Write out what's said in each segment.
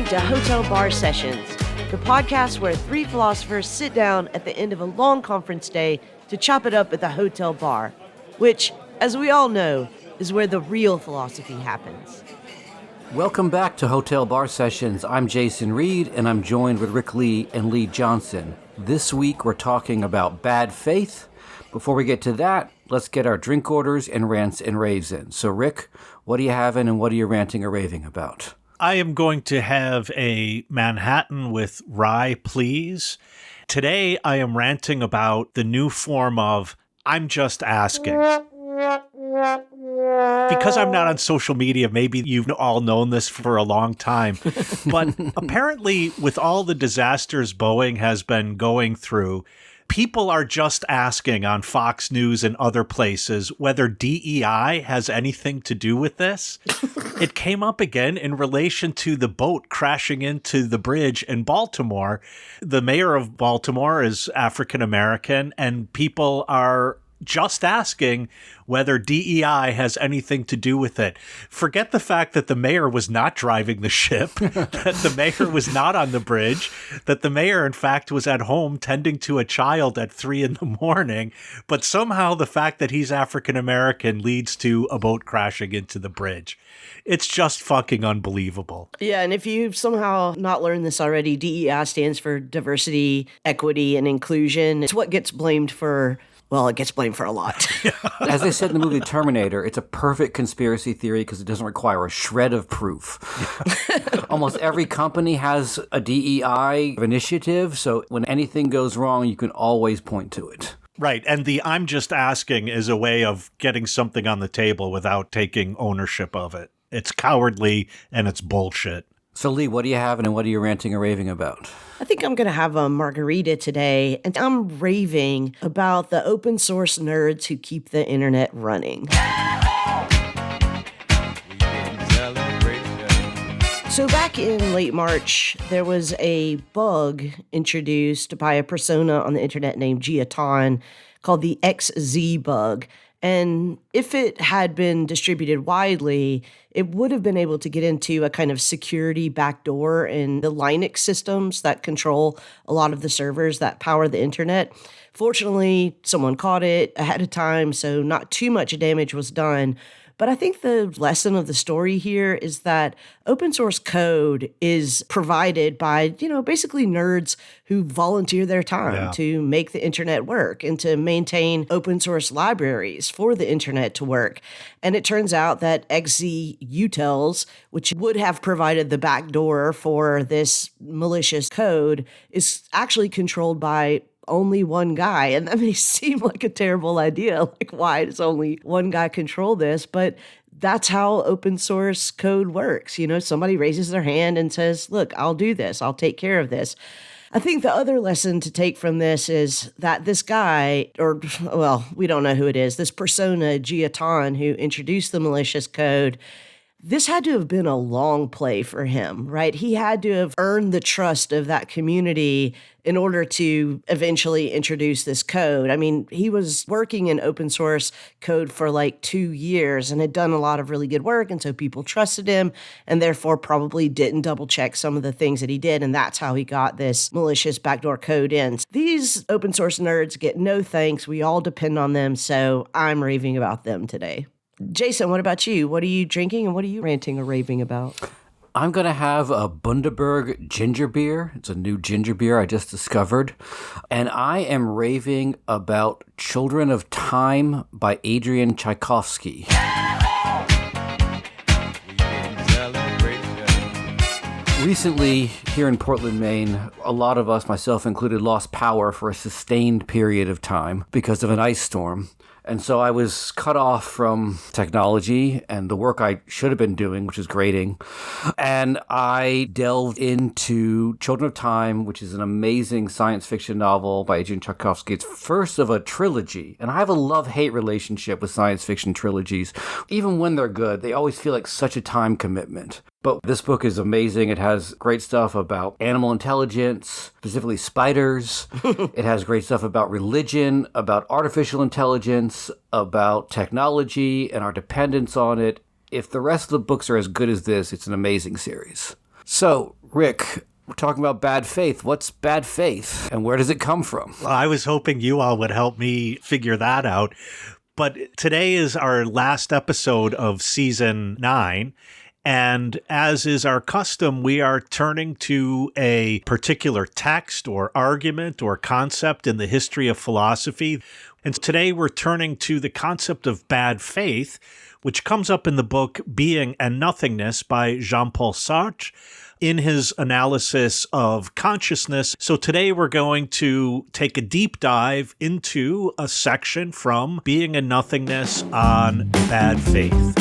to Hotel Bar Sessions, the podcast where three philosophers sit down at the end of a long conference day to chop it up at the hotel bar, which, as we all know, is where the real philosophy happens. Welcome back to Hotel Bar Sessions. I'm Jason Reed, and I'm joined with Rick Leigh and Leigh Johnson. This week, we're talking about bad faith. Before we get to that, let's get our drink orders and rants and raves in. So, Rick, what are you having and what are you ranting or raving about? I am going to have a Manhattan with rye, please. Today, I am ranting about the new form of I'm just asking. Because I'm not on social media, maybe you've all known this for a long time. But apparently, with all the disasters Boeing has been going through, people are just asking on Fox News and other places whether DEI has anything to do with this. It came up again in relation to the boat crashing into the bridge in Baltimore. The mayor of Baltimore is African American, and people are just asking whether DEI has anything to do with it. Forget the fact that the mayor was not driving the ship, that the mayor was not on the bridge, that the mayor, in fact, was at home tending to a child at 3 a.m, but somehow the fact that he's African American leads to a boat crashing into the bridge. It's just fucking unbelievable. Yeah, and if you've somehow not learned this already, DEI stands for diversity, equity, and inclusion. It's what gets blamed for. Well, it gets blamed for a lot. As they said in the movie Terminator, it's a perfect conspiracy theory because it doesn't require a shred of proof. Almost every company has a DEI initiative, so when anything goes wrong, you can always point to it. Right, and the I'm just asking is a way of getting something on the table without taking ownership of it. It's cowardly and it's bullshit. So, Leigh, what are you having and what are you ranting or raving about? I think I'm going to have a margarita today, and I'm raving about the open source nerds who keep the internet running. So back in late March, there was a bug introduced by a persona on the internet named Giaton called the XZ bug. And if it had been distributed widely, it would have been able to get into a kind of security backdoor in the Linux systems that control a lot of the servers that power the internet. Fortunately, someone caught it ahead of time, so not too much damage was done. But I think the lesson of the story here is that open source code is provided by, basically nerds who volunteer their time to make the internet work and to maintain open source libraries for the internet to work. And it turns out that XZ utils, which would have provided the backdoor for this malicious code, is actually controlled by only one guy. And that may seem like a terrible idea. Like, why does only one guy control this? But that's how open source code works. Somebody raises their hand and says, look, I'll do this. I'll take care of this. I think the other lesson to take from this is that this guy, we don't know who it is, this persona, Giaton, who introduced the malicious code, this had to have been a long play for him, right? He had to have earned the trust of that community in order to eventually introduce this code. I mean, he was working in open source code for like 2 years and had done a lot of really good work. And so people trusted him and therefore probably didn't double check some of the things that he did. And that's how he got this malicious backdoor code in. These open source nerds get no thanks. We all depend on them. So I'm raving about them today. Jason, what about you? What are you drinking and what are you ranting or raving about? I'm going to have a Bundaberg ginger beer. It's a new ginger beer I just discovered. And I am raving about Children of Time by Adrian Tchaikovsky. Recently, here in Portland, Maine, a lot of us, myself included, lost power for a sustained period of time because of an ice storm. And so I was cut off from technology and the work I should have been doing, which is grading. And I delved into Children of Time, which is an amazing science fiction novel by Adrian Tchaikovsky. It's first of a trilogy. And I have a love-hate relationship with science fiction trilogies. Even when they're good, they always feel like such a time commitment. But this book is amazing. It has great stuff about animal intelligence, specifically spiders. It has great stuff about religion, about artificial intelligence, about technology and our dependence on it. If the rest of the books are as good as this, it's an amazing series. So, Rick, we're talking about bad faith. What's bad faith and where does it come from? Well, I was hoping you all would help me figure that out. But today is our last episode of season 9. And as is our custom, we are turning to a particular text or argument or concept in the history of philosophy. And today we're turning to the concept of bad faith, which comes up in the book Being and Nothingness by Jean-Paul Sartre in his analysis of consciousness. So today we're going to take a deep dive into a section from Being and Nothingness on bad faith.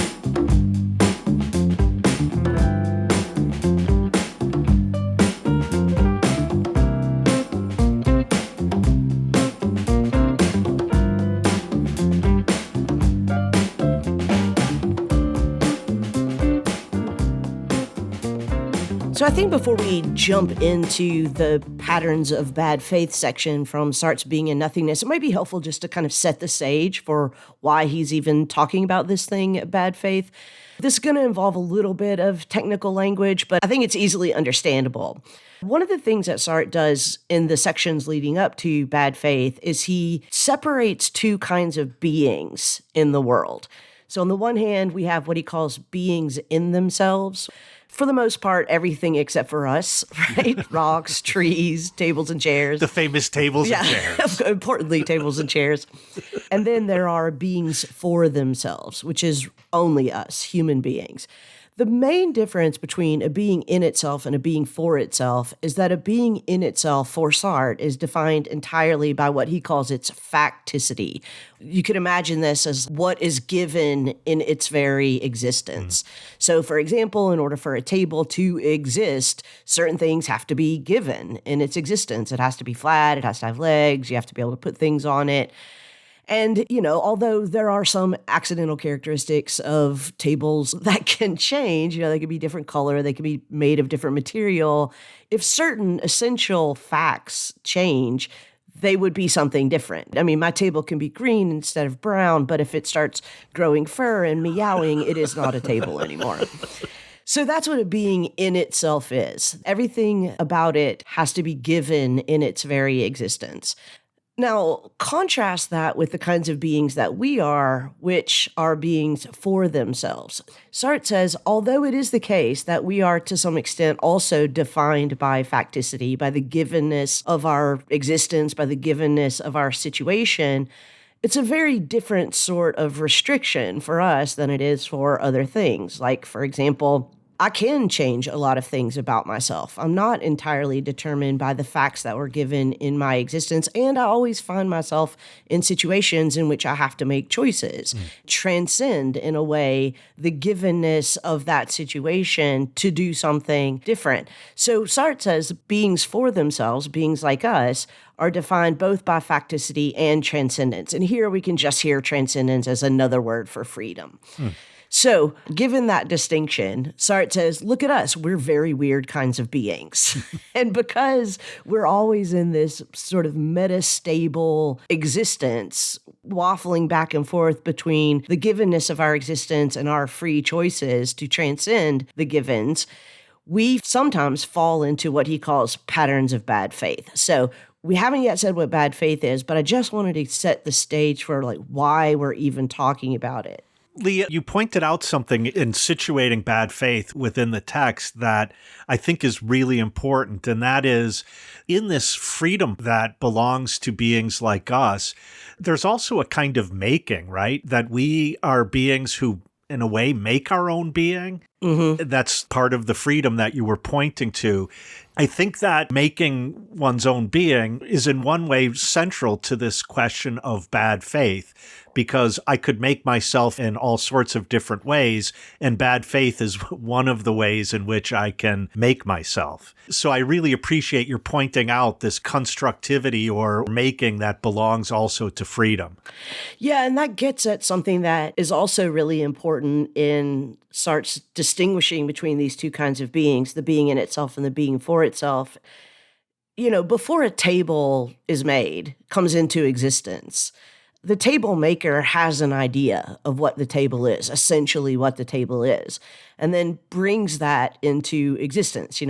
So I think before we jump into the patterns of bad faith section from Sartre's Being and Nothingness, it might be helpful just to kind of set the stage for why he's even talking about this thing, bad faith. This is going to involve a little bit of technical language, but I think it's easily understandable. One of the things that Sartre does in the sections leading up to bad faith is he separates two kinds of beings in the world. So on the one hand, we have what he calls beings in themselves. For the most part, everything except for us, right? Rocks, trees, tables and chairs. The famous tables and chairs. Importantly, tables and chairs. And then there are beings for themselves, which is only us, human beings. The main difference between a being in itself and a being for itself is that a being in itself for Sartre is defined entirely by what he calls its facticity. You could imagine this as what is given in its very existence. So, for example, in order for a table to exist, certain things have to be given in its existence. It has to be flat, it has to have legs, you have to be able to put things on it. And, although there are some accidental characteristics of tables that can change, they can be different color, they can be made of different material. If certain essential facts change, they would be something different. I mean, my table can be green instead of brown, but if it starts growing fur and meowing, it is not a table anymore. So that's what a being in itself is. Everything about it has to be given in its very existence. Now, contrast that with the kinds of beings that we are, which are beings for themselves. Sartre says, although it is the case that we are to some extent also defined by facticity, by the givenness of our existence, by the givenness of our situation, it's a very different sort of restriction for us than it is for other things. Like, for example, I can change a lot of things about myself. I'm not entirely determined by the facts that were given in my existence, and I always find myself in situations in which I have to make choices, transcend, in a way, the givenness of that situation to do something different. So Sartre says beings for themselves, beings like us, are defined both by facticity and transcendence. And here we can just hear transcendence as another word for freedom. So, given that distinction, Sartre says, look at us, we're very weird kinds of beings. And because we're always in this sort of metastable existence, waffling back and forth between the givenness of our existence and our free choices to transcend the givens, we sometimes fall into what he calls patterns of bad faith. So, we haven't yet said what bad faith is, but I just wanted to set the stage for why we're even talking about it. Leigh, you pointed out something in situating bad faith within the text that I think is really important, and that is in this freedom that belongs to beings like us, there's also a kind of making, right? That we are beings who, in a way, make our own being. That's part of the freedom that you were pointing to. I think that making one's own being is in one way central to this question of bad faith, because I could make myself in all sorts of different ways, and bad faith is one of the ways in which I can make myself. So I really appreciate your pointing out this constructivity or making that belongs also to freedom. Yeah, and that gets at something that is also really important in Sartre's distinguishing between these two kinds of beings, the being in itself and the being for itself. Before a table is made, comes into existence, the table maker has an idea of what the table is, essentially what the table is, and then brings that into existence,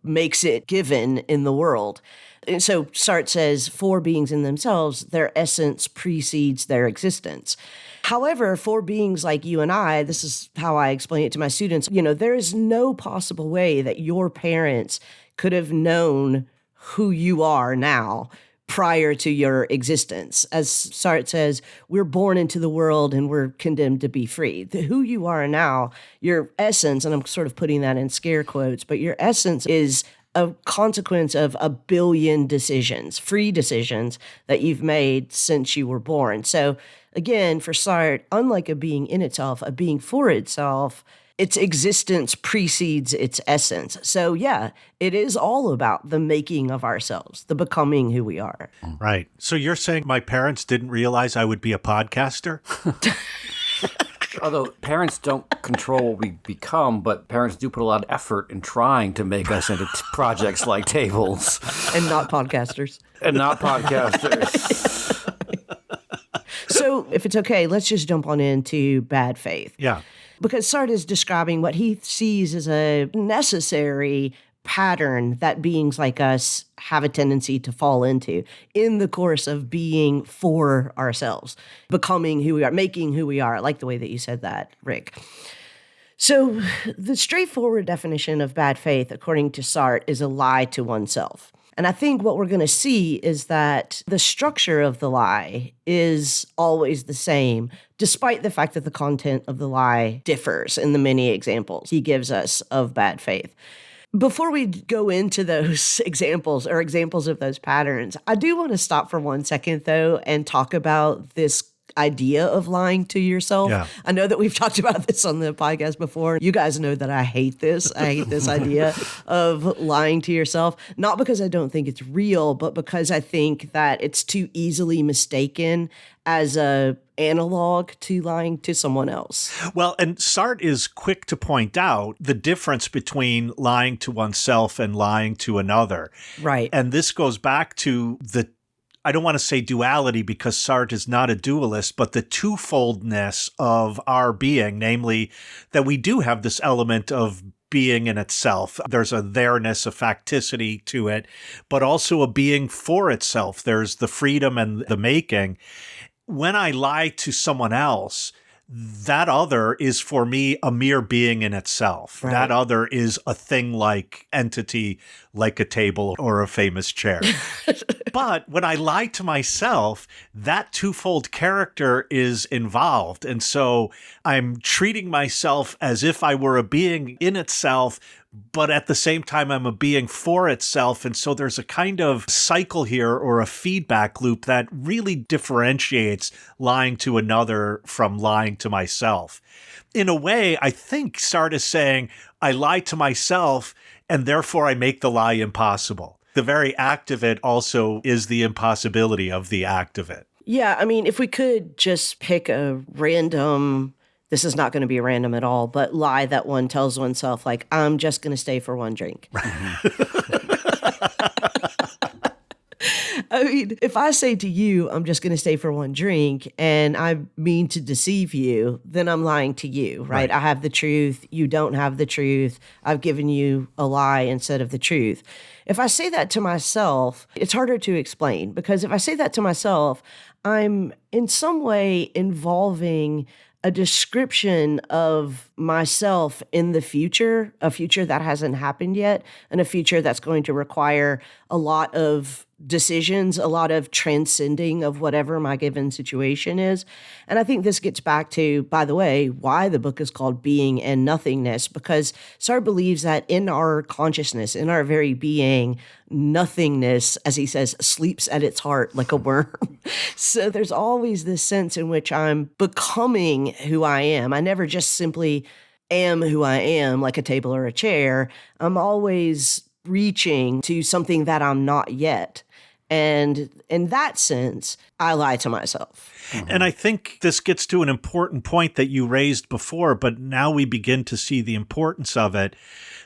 makes it given in the world. And so Sartre says, for beings in themselves, their essence precedes their existence. However, for beings like you and I, this is how I explain it to my students, there is no possible way that your parents could have known who you are now prior to your existence. As Sartre says, we're born into the world and we're condemned to be free. Who you are now, your essence, and I'm sort of putting that in scare quotes, but your essence is a consequence of a billion decisions, free decisions that you've made since you were born. So again, for Sartre, unlike a being in itself, a being for itself, its existence precedes its essence. So yeah, it is all about the making of ourselves, the becoming who we are. Right. So you're saying my parents didn't realize I would be a podcaster? Although parents don't control what we become, but parents do put a lot of effort in trying to make us into projects like tables. And not podcasters. And not podcasters. So if it's okay, let's just jump on into bad faith. Yeah. Because Sartre is describing what he sees as a necessary pattern that beings like us have a tendency to fall into in the course of being for ourselves, becoming who we are, making who we are. I like the way that you said that, Rick. So the straightforward definition of bad faith, according to Sartre, is a lie to oneself. And I think what we're going to see is that the structure of the lie is always the same, despite the fact that the content of the lie differs in the many examples he gives us of bad faith. Before we go into those examples or examples of those patterns, I do want to stop for 1 second, though, and talk about this idea of lying to yourself. Yeah. I know that we've talked about this on the podcast before. You guys know that I hate this. I hate this idea of lying to yourself, not because I don't think it's real, but because I think that it's too easily mistaken as a analog to lying to someone else. Well, and Sartre is quick to point out the difference between lying to oneself and lying to another. Right. And this goes back to I don't want to say duality because Sartre is not a dualist, but the twofoldness of our being, namely that we do have this element of being in itself. There's a there-ness, a facticity to it, but also a being for itself. There's the freedom and the making. When I lie to someone else, that other is for me a mere being in itself. Right. That other is a thing-like entity, like a table or a famous chair. But when I lie to myself, that twofold character is involved. And so I'm treating myself as if I were a being in itself, but at the same time, I'm a being for itself. And so there's a kind of cycle here or a feedback loop that really differentiates lying to another from lying to myself. In a way, I think Sartre is saying, I lie to myself, and therefore I make the lie impossible. The very act of it also is the impossibility of the act of it. Yeah, I mean, if we could just pick a random, this is not going to be random at all, but lie that one tells oneself, like, I'm just going to stay for one drink. I mean, if I say to you, I'm just going to stay for one drink, and I mean to deceive you, then I'm lying to you, right? I have the truth. You don't have the truth. I've given you a lie instead of the truth. If I say that to myself, it's harder to explain, because if I say that to myself, I'm in some way involving a description of myself in the future, a future that hasn't happened yet, and a future that's going to require a lot of decisions, a lot of transcending of whatever my given situation is. And I think this gets back to, by the way, why the book is called Being and Nothingness, because Sartre believes that in our consciousness, in our very being, nothingness, as he says, sleeps at its heart like a worm. So there's always this sense in which I'm becoming who I am. I never just simply am who I am, like a table or a chair. I'm always reaching to something that I'm not yet. And in that sense, I lie to myself. And I think this gets to an important point that you raised before, but now we begin to see the importance of it,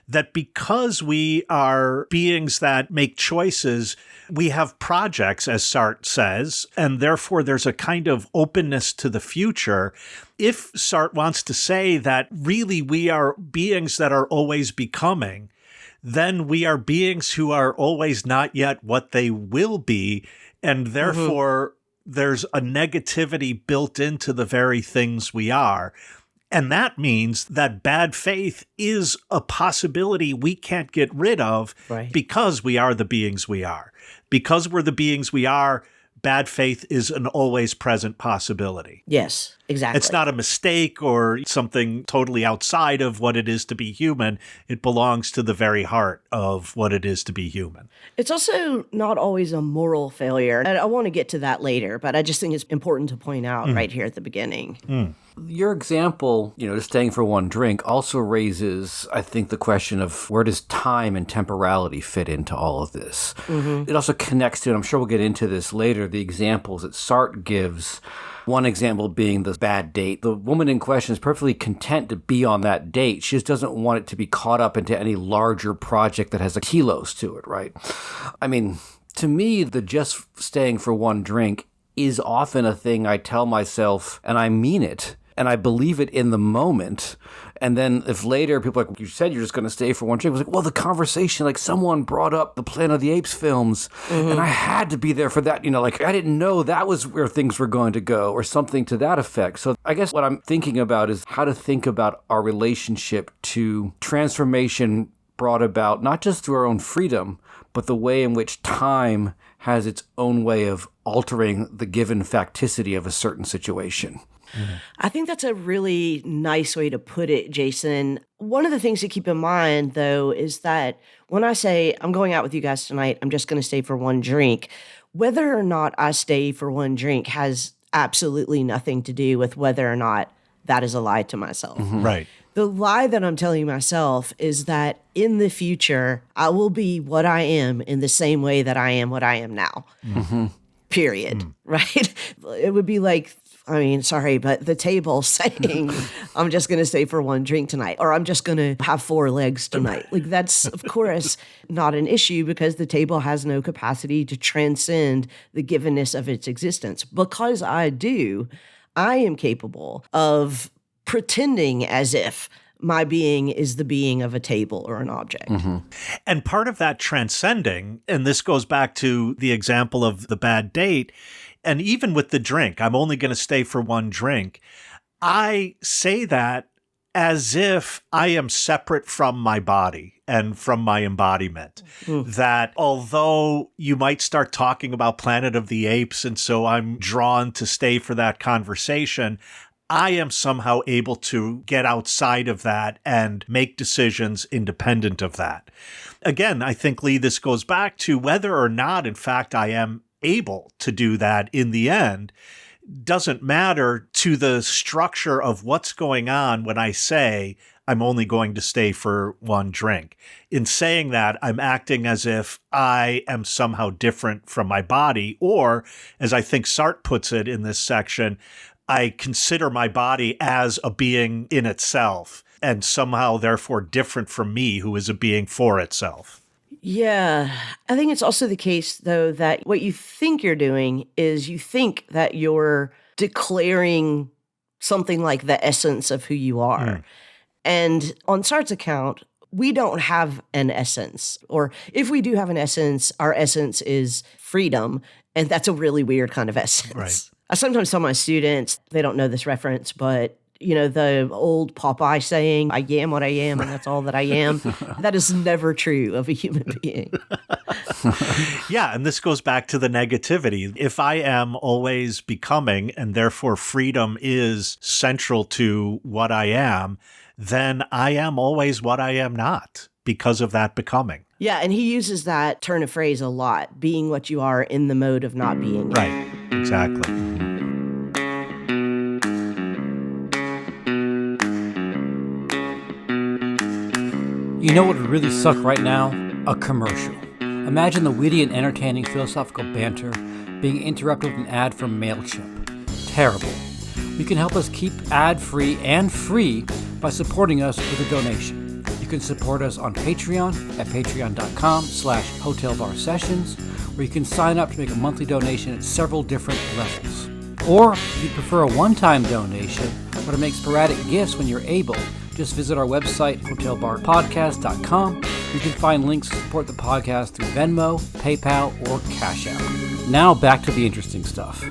that because we are beings that make choices, we have projects, as Sartre says, and therefore there's a kind of openness to the future. If Sartre wants to say that really we are beings that are always becoming, then we are beings who are always not yet what they will be, and therefore there's a negativity built into the very things we are. And that means that bad faith is a possibility we can't get rid of because we are the beings we are. Because we're the beings we are, bad faith is an always present possibility. Yes, exactly. It's not a mistake or something totally outside of what it is to be human. It belongs to the very heart of what it is to be human. It's also not always a moral failure. And I want to get to that later, but I just think it's important to point out right here at the beginning. Your example, just staying for one drink, also raises, I think, the question of where does time and temporality fit into all of this? It also connects to, and I'm sure we'll get into this later, the examples that Sartre gives. One example being the bad date. The woman in question is perfectly content to be on that date. She just doesn't want it to be caught up into any larger project that has a telos to it, right? I mean, to me, the just staying for one drink is often a thing I tell myself, and I mean it. And I believe it in the moment. And then if later people are like, you said you're just going to stay for one drink. I was like, well, the conversation, like someone brought up the Planet of the Apes films and I had to be there for that. I didn't know that was where things were going to go or something to that effect. So I guess what I'm thinking about is how to think about our relationship to transformation brought about, not just through our own freedom, but the way in which time has its own way of altering the given facticity of a certain situation. I think that's a really nice way to put it, Jason. One of the things to keep in mind, though, is that when I say I'm going out with you guys tonight, I'm just going to stay for one drink, whether or not I stay for one drink has absolutely nothing to do with whether or not that is a lie to myself. Right. The lie that I'm telling myself is that in the future, I will be what I am in the same way that I am what I am now. Period. Right? It would be like, sorry, but the table saying, I'm just going to stay for one drink tonight, or I'm just going to have 4 legs tonight. Like, that's, of course, not an issue because the table has no capacity to transcend the givenness of its existence. Because I do, I am capable of pretending as if my being is the being of a table or an object. And part of that transcending, and this goes back to the example of the bad date, and even with the drink, I'm only going to stay for one drink. I say that as if I am separate from my body and from my embodiment. That although you might start talking about Planet of the Apes, and so I'm drawn to stay for that conversation, I am somehow able to get outside of that and make decisions independent of that. Again, I think, Leigh, this goes back to whether or not, in fact, I am able to do that in the end doesn't matter to the structure of what's going on when I say I'm only going to stay for one drink. In saying that, I'm acting as if I am somehow different from my body, or, as I think Sartre puts it in this section, I consider my body as a being in itself and somehow therefore different from me, who is a being for itself. Yeah. I think it's also the case, though, that what you think you're doing is you think that you're declaring something like the essence of who you are. And on Sartre's account, we don't have an essence. Or if we do have an essence, our essence is freedom. And that's a really weird kind of essence. Right. I sometimes tell my students, they don't know this reference, but the old Popeye saying, I am what I am, and that's all that I am. That is never true of a human being. Yeah, and this goes back to the negativity. If I am always becoming, and therefore freedom is central to what I am, then I am always what I am not because of that becoming. Yeah, and he uses that turn of phrase a lot, being what you are in the mode of not being. Right, exactly. You know what would really suck right now? A commercial. Imagine the witty and entertaining philosophical banter being interrupted with an ad from MailChimp. Terrible. You can help us keep ad-free and free by supporting us with a donation. You can support us on Patreon at patreon.com/hotelbarsessions, where you can sign up to make a monthly donation at several different levels. Or, if you prefer a one-time donation or to make sporadic gifts when you're able, just visit our website, hotelbarpodcast.com. You can find links to support the podcast through Venmo, PayPal, or Cash App. Now back to the interesting stuff.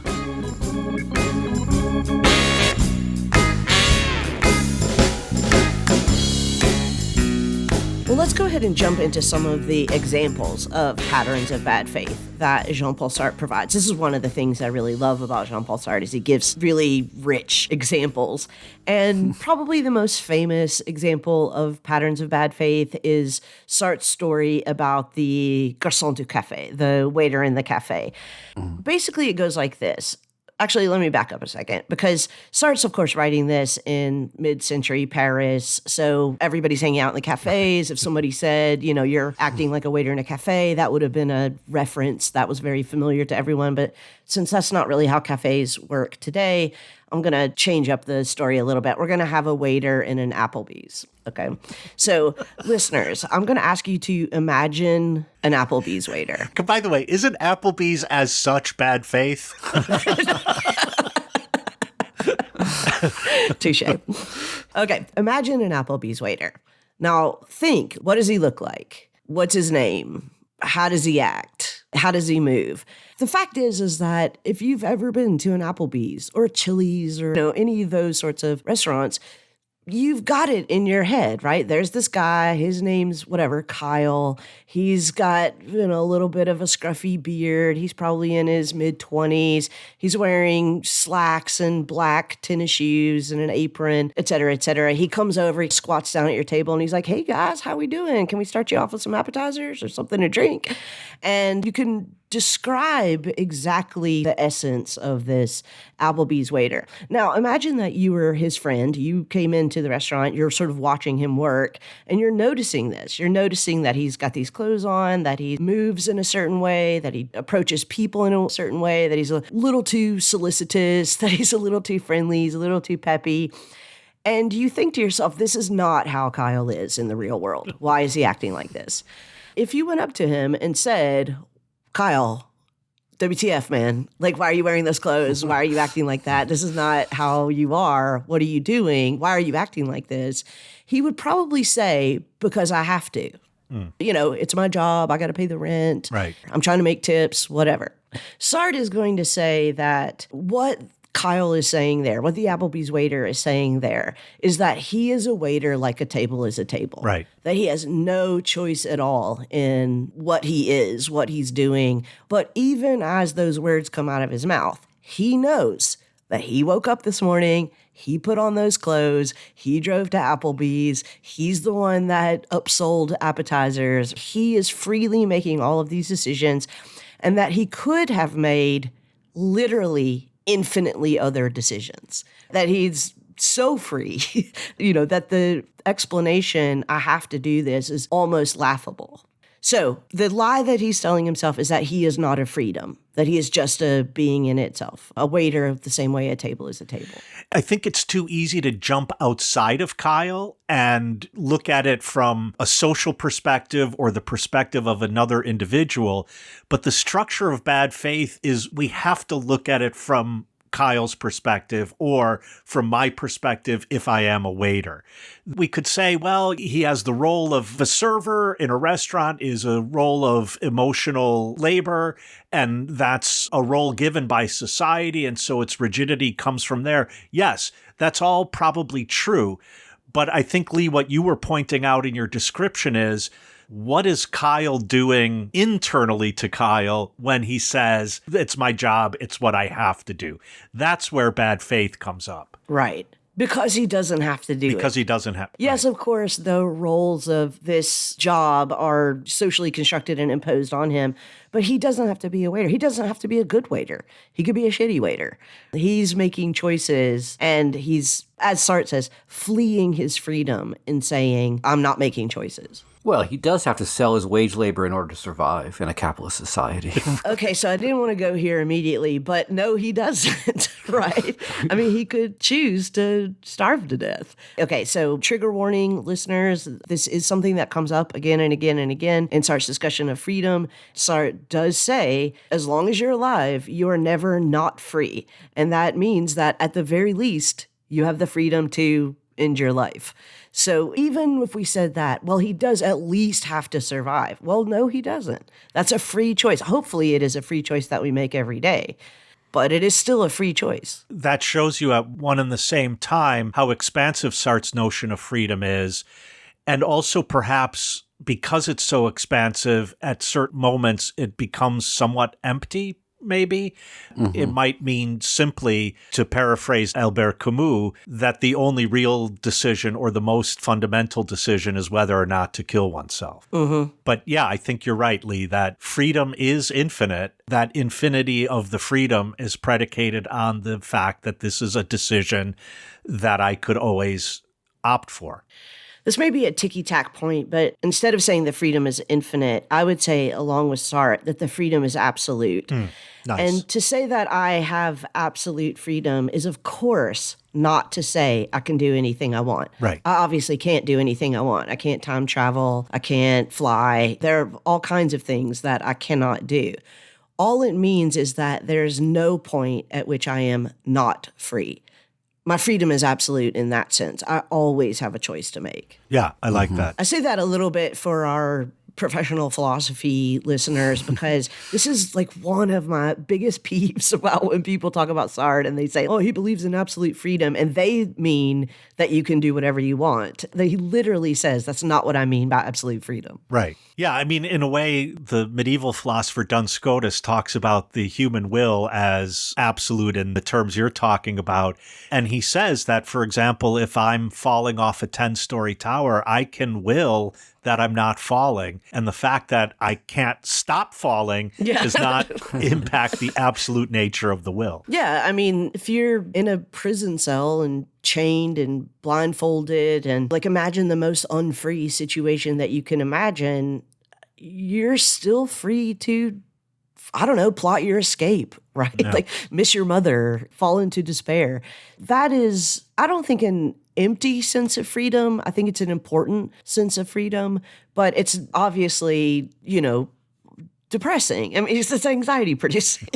Well, let's go ahead and jump into some of the examples of patterns of bad faith that Jean-Paul Sartre provides. This is one of the things I really love about Jean-Paul Sartre is he gives really rich examples. And probably the most famous example of patterns of bad faith is Sartre's story about the garçon du café, the waiter in the cafe. Basically, it goes like this. Actually, let me back up a second, because Sartre's, of course, writing this in mid-century Paris, so everybody's hanging out in the cafes. If somebody said, you know, you're acting like a waiter in a cafe, that would have been a reference that was very familiar to everyone. But since that's not really how cafes work today, I'm going to change up the story a little bit. We're going to have a waiter in an Applebee's, okay? So, listeners, I'm going to ask you to imagine an Applebee's waiter. By the way, isn't Applebee's as such bad faith? Touche. Okay, imagine an Applebee's waiter. Now, think, what does he look like? What's his name? How does he act? How does he move? The fact is that if you've ever been to an Applebee's or a Chili's or any of those sorts of restaurants, you've got it in your head, right? There's this guy, his name's whatever, Kyle. He's got, a little bit of a scruffy beard. He's probably in his mid-20s. He's wearing slacks and black tennis shoes and an apron, et cetera, et cetera. He comes over, he squats down at your table, and he's like, hey, guys, how we doing? Can we start you off with some appetizers or something to drink? And you can describe exactly the essence of this Applebee's waiter. Now, imagine that you were his friend. You came into the restaurant, you're sort of watching him work, and you're noticing this. You're noticing that he's got these clothes on, that he moves in a certain way, that he approaches people in a certain way, that he's a little too solicitous, that he's a little too friendly, he's a little too peppy. And you think to yourself, this is not how Kyle is in the real world. Why is he acting like this? If you went up to him and said, Kyle, WTF, man. Like, why are you wearing those clothes? Why are you acting like that? This is not how you are. What are you doing? Why are you acting like this? He would probably say, because I have to. It's my job. I got to pay the rent. Right. I'm trying to make tips, whatever. Sartre is going to say that what Kyle is saying there, what the Applebee's waiter is saying there, is that he is a waiter like a table is a table. Right. That he has no choice at all in what he is, what he's doing. But even as those words come out of his mouth, he knows that he woke up this morning, he put on those clothes, he drove to Applebee's, he's the one that upsold appetizers. He is freely making all of these decisions, and that he could have made literally infinitely other decisions, that he's so free, that the explanation, I have to do this, is almost laughable. So the lie that he's telling himself is that he is not a freedom, that he is just a being in itself, a waiter the same way a table is a table. I think it's too easy to jump outside of Kyle and look at it from a social perspective or the perspective of another individual. But the structure of bad faith is we have to look at it from Kyle's perspective or from my perspective if I am a waiter. We could say, well, he has the role of the server in a restaurant is a role of emotional labor, and that's a role given by society, and so its rigidity comes from there. Yes, that's all probably true. But I think, Leigh, what you were pointing out in your description is, what is Kyle doing internally to Kyle when he says, it's my job, it's what I have to do? That's where bad faith comes up. Right. Because he doesn't have to do it. Because he doesn't have. Yes, right. Of course, the roles of this job are socially constructed and imposed on him, but he doesn't have to be a waiter. He doesn't have to be a good waiter. He could be a shitty waiter. He's making choices, and he's, as Sartre says, fleeing his freedom in saying, I'm not making choices. Well, he does have to sell his wage labor in order to survive in a capitalist society. Okay, so I didn't want to go here immediately, but no, he doesn't, right? I mean, he could choose to starve to death. Okay, so trigger warning, listeners, this is something that comes up again and again and again in Sartre's discussion of freedom. Sartre does say, as long as you're alive, you are never not free. And that means that at the very least, you have the freedom to end your life. So even if we said that, well, he does at least have to survive. Well, no, he doesn't. That's a free choice. Hopefully it is a free choice that we make every day, but it is still a free choice. That shows you at one and the same time how expansive Sartre's notion of freedom is. And also perhaps because it's so expansive, at certain moments, it becomes somewhat empty. Maybe it might mean simply, to paraphrase Albert Camus, that the only real decision or the most fundamental decision is whether or not to kill oneself. But yeah, I think you're right, Leigh, that freedom is infinite. That infinity of the freedom is predicated on the fact that this is a decision that I could always opt for. This may be a ticky-tack point, but instead of saying the freedom is infinite, I would say, along with Sartre, that the freedom is absolute. Nice. And to say that I have absolute freedom is, of course, not to say I can do anything I want. Right. I obviously can't do anything I want. I can't time travel. I can't fly. There are all kinds of things that I cannot do. All it means is that there's no point at which I am not free. My freedom is absolute in that sense. I always have a choice to make. Yeah, I like that. I say that a little bit for our professional philosophy listeners because this is like one of my biggest peeves about when people talk about Sartre and they say, oh, he believes in absolute freedom. And they mean that you can do whatever you want. He literally says that's not what I mean by absolute freedom. Right. Yeah, I mean, in a way, the medieval philosopher Duns Scotus talks about the human will as absolute in the terms you're talking about. And he says that, for example, if I'm falling off a 10-story tower, I can will that I'm not falling. And the fact that I can't stop falling does not impact the absolute nature of the will. Yeah, I mean, if you're in a prison cell and chained and blindfolded and like imagine the most unfree situation that you can imagine, you're still free to, I don't know, plot your escape, right? Yeah. Like miss your mother, fall into despair. That is, I don't think an empty sense of freedom. I think it's an important sense of freedom, but it's obviously, depressing. I mean, it's anxiety producing.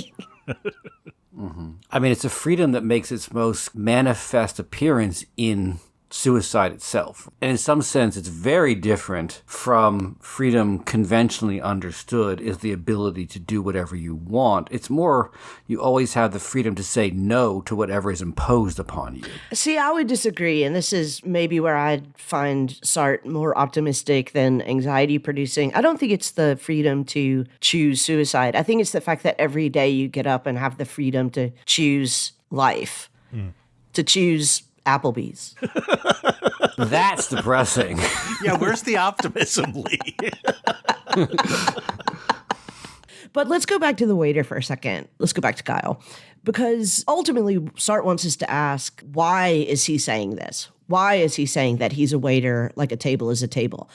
I mean, it's a freedom that makes its most manifest appearance in suicide itself. And in some sense, it's very different from freedom conventionally understood is the ability to do whatever you want. It's more, you always have the freedom to say no to whatever is imposed upon you. See, I would disagree. And this is maybe where I find Sartre more optimistic than anxiety producing. I don't think it's the freedom to choose suicide. I think it's the fact that every day you get up and have the freedom to choose life, to choose Applebee's. That's depressing. Yeah, where's the optimism, Leigh? But let's go back to the waiter for a second. Let's go back to Kyle. Because ultimately, Sartre wants us to ask, why is he saying this? Why is he saying that he's a waiter like a table is a table?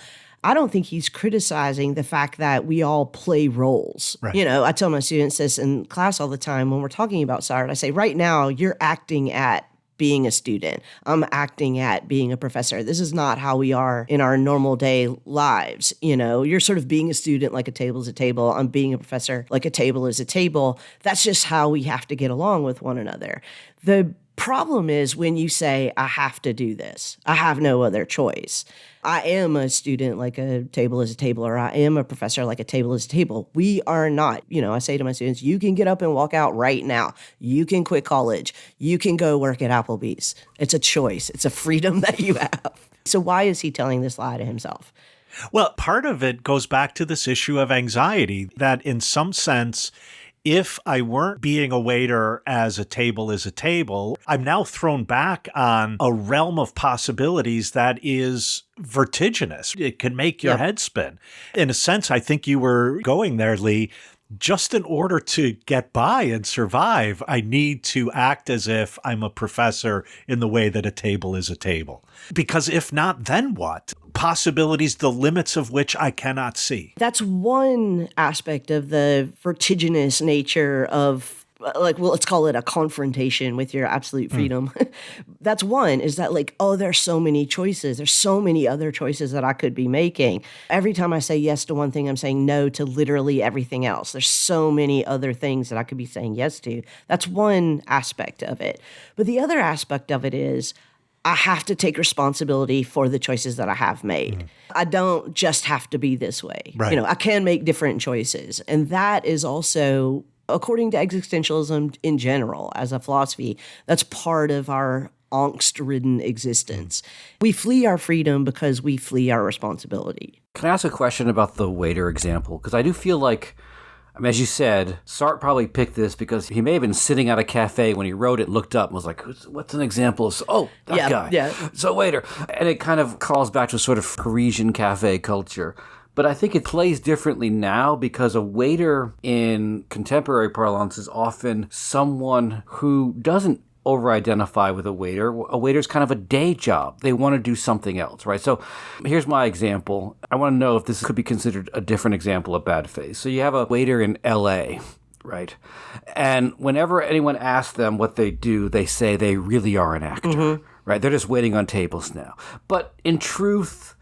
I don't think he's criticizing the fact that we all play roles. Right. I tell my students this in class all the time when we're talking about Sartre. I say, right now, you're acting at being a student. I'm acting at being a professor. This is not how we are in our normal day lives. You're sort of being a student like a table is a table. I'm being a professor like a table is a table. That's just how we have to get along with one another. The problem is when you say, I have to do this. I have no other choice. I am a student like a table is a table, or I am a professor like a table is a table. We are not. I say to my students, you can get up and walk out right now. You can quit college. You can go work at Applebee's. It's a choice. It's a freedom that you have. So why is he telling this lie to himself? Well, part of it goes back to this issue of anxiety, that in some sense, if I weren't being a waiter as a table is a table, I'm now thrown back on a realm of possibilities that is vertiginous. It can make your head spin. In a sense, I think you were going there, Leigh. just in order to get by and survive, I need to act as if I'm a professor in the way that a table is a table. Because if not, then what? Possibilities, the limits of which I cannot see. That's one aspect of the vertiginous nature of, like, well, let's call it a confrontation with your absolute freedom. That's one, is that like, oh, there's so many choices. There's so many other choices that I could be making. Every time I say yes to one thing, I'm saying no to literally everything else. There's so many other things that I could be saying yes to. That's one aspect of it. But the other aspect of it is, I have to take responsibility for the choices that I have made. I don't just have to be this way. Right. I can make different choices. And that is also, according to existentialism in general, as a philosophy, that's part of our angst-ridden existence. We flee our freedom because we flee our responsibility. Can I ask a question about the waiter example? Because I do feel like, as you said, Sartre probably picked this because he may have been sitting at a cafe when he wrote it, looked up and was like, what's an example of, that guy. Yeah. So waiter. And it kind of calls back to a sort of Parisian cafe culture. But I think it plays differently now because a waiter in contemporary parlance is often someone who doesn't over-identify with a waiter. A waiter's kind of a day job. They want to do something else, right? So here's my example. I want to know if this could be considered a different example of bad faith. So you have a waiter in LA, right? And whenever anyone asks them what they do, they say they really are an actor, right? They're just waiting on tables now. But in truth,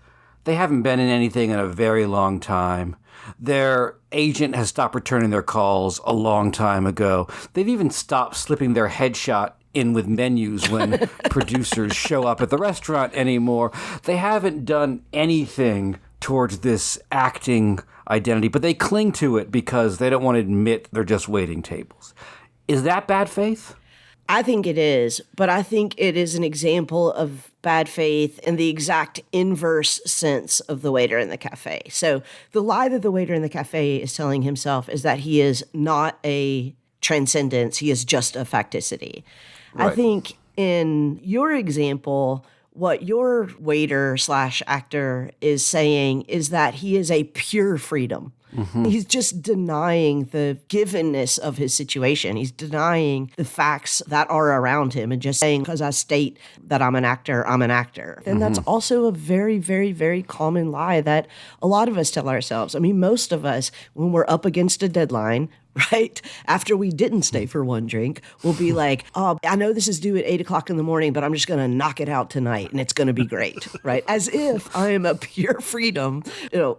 they haven't been in anything in a very long time. Their agent has stopped returning their calls a long time ago. They've even stopped slipping their headshot in with menus when producers show up at the restaurant anymore. They haven't done anything towards this acting identity, but they cling to it because they don't want to admit they're just waiting tables. Is that bad faith? I think it is, but I think it is an example of bad faith in the exact inverse sense of the waiter in the cafe. So the lie that the waiter in the cafe is telling himself is that he is not a transcendence, he is just a facticity. Right. I think in your example, what your waiter / actor is saying is that he is a pure freedom. He's just denying the givenness of his situation. He's denying the facts that are around him and just saying, because I state that I'm an actor, I'm an actor. And that's also a very, very, very common lie that a lot of us tell ourselves. I mean, most of us, when we're up against a deadline, right, after we didn't stay for one drink, we'll be like, oh, I know this is due at 8 o'clock in the morning, but I'm just going to knock it out tonight and it's going to be great, right? As if I am a pure freedom,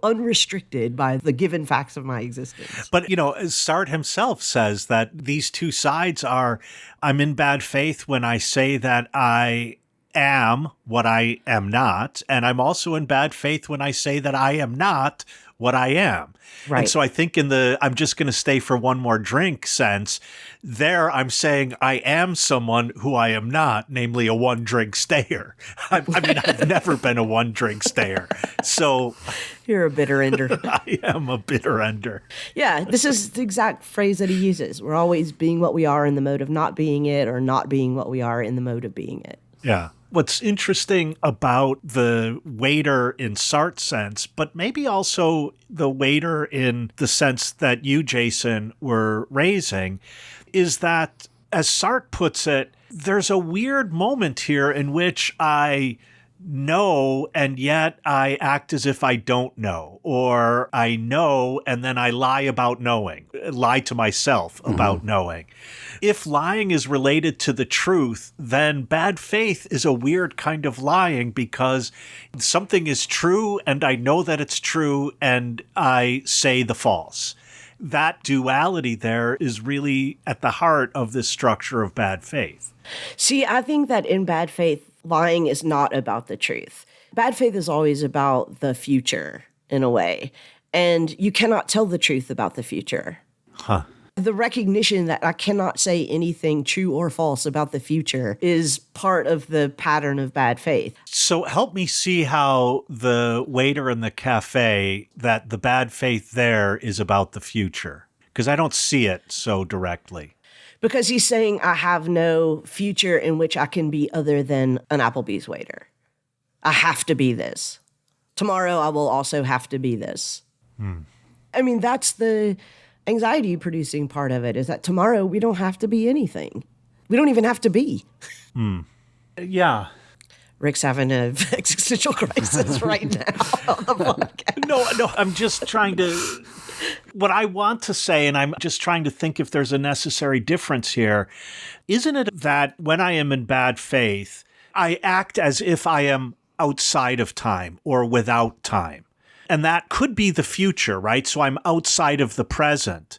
unrestricted by the given facts of my existence. But, Sartre himself says that these two sides are, I'm in bad faith when I say that I am what I am not, and I'm also in bad faith when I say that I am not what I am. Right. And so I think in the I'm just going to stay for one more drink sense, there I'm saying I am someone who I am not, namely a one drink stayer. I mean, I've never been a one drink stayer. So you're a bitter ender. I am a bitter ender. Yeah, this is the exact phrase that he uses. We're always being what we are in the mode of not being it, or not being what we are in the mode of being it. Yeah. What's interesting about the waiter in Sartre's sense, but maybe also the waiter in the sense that you, Jason, were raising, is that, as Sartre puts it, there's a weird moment here in which I know and yet I act as if I don't know, or I know and then I lie about knowing, lie to myself about knowing. If lying is related to the truth, then bad faith is a weird kind of lying, because something is true and I know that it's true and I say the false. That duality there is really at the heart of this structure of bad faith. See, I think that in bad faith, lying is not about the truth. Bad faith is always about the future, in a way. And you cannot tell the truth about the future. The recognition that I cannot say anything true or false about the future is part of the pattern of bad faith. So help me see how the waiter in the cafe, that the bad faith there is about the future, because I don't see it so directly. Because he's saying I have no future in which I can be other than an Applebee's waiter. I have to be this. Tomorrow I will also have to be this. I mean, that's the anxiety producing part of it is that tomorrow we don't have to be anything. We don't even have to be. Yeah. Rick's having an existential crisis right now on the podcast. No, I'm just trying to, what I want to say, and I'm just trying to think if there's a necessary difference here. Isn't it that when I am in bad faith, I act as if I am outside of time or without time? And that could be the future, right? So I'm outside of the present.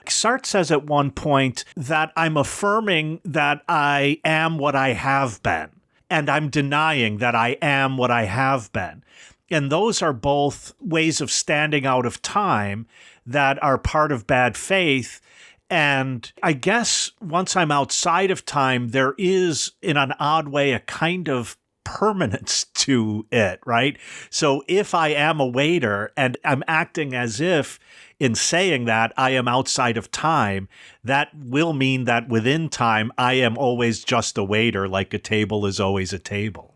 Sartre says at one point that I'm affirming that I am what I have been, and I'm denying that I am what I have been. And those are both ways of standing out of time that are part of bad faith. And I guess once I'm outside of time, there is, in an odd way, a kind of permanence to it, right? So if I am a waiter and I'm acting as if in saying that I am outside of time, that will mean that within time, I am always just a waiter, like a table is always a table.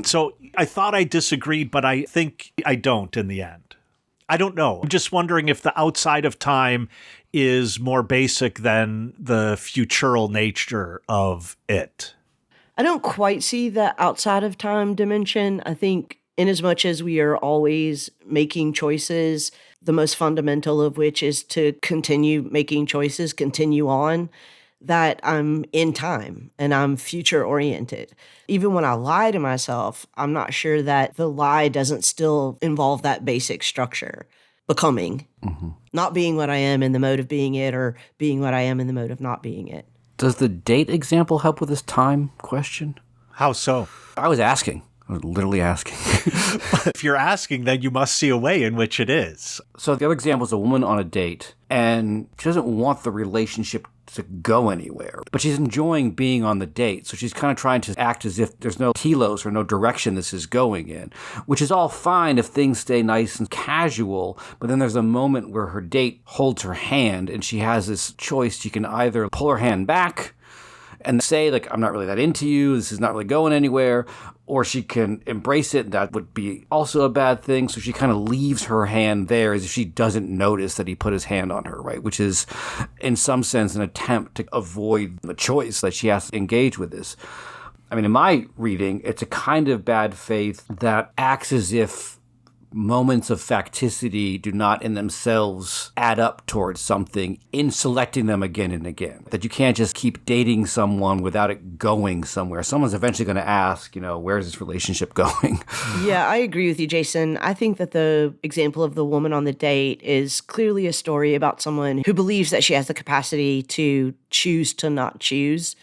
So I thought I disagreed, but I think I don't in the end. I don't know. I'm just wondering if the outside of time is more basic than the futural nature of it. I don't quite see the outside of time dimension. I think in as much as we are always making choices, the most fundamental of which is to continue making choices, continue on, that I'm in time and I'm future oriented. Even when I lie to myself, I'm not sure that the lie doesn't still involve that basic structure, becoming, not being what I am in the mode of being it or being what I am in the mode of not being it. Does the date example help with this time question? How so? I was literally asking. If you're asking, then you must see a way in which it is. So the other example is a woman on a date, and she doesn't want the relationship to go anywhere, but she's enjoying being on the date. So she's kind of trying to act as if there's no telos or no direction this is going in, which is all fine if things stay nice and casual. But then there's a moment where her date holds her hand and she has this choice. She can either pull her hand back and say, like, I'm not really that into you, this is not really going anywhere, or she can embrace it. That would be also a bad thing. So she kind of leaves her hand there as if she doesn't notice that he put his hand on her, right? Which is, in some sense, an attempt to avoid the choice that she has to engage with this. I mean, in my reading, it's a kind of bad faith that acts as if moments of facticity do not in themselves add up towards something in selecting them again and again. That you can't just keep dating someone without it going somewhere. Someone's eventually going to ask, where's this relationship going? Yeah, I agree with you, Jason. I think that the example of the woman on the date is clearly a story about someone who believes that she has the capacity to choose to not choose.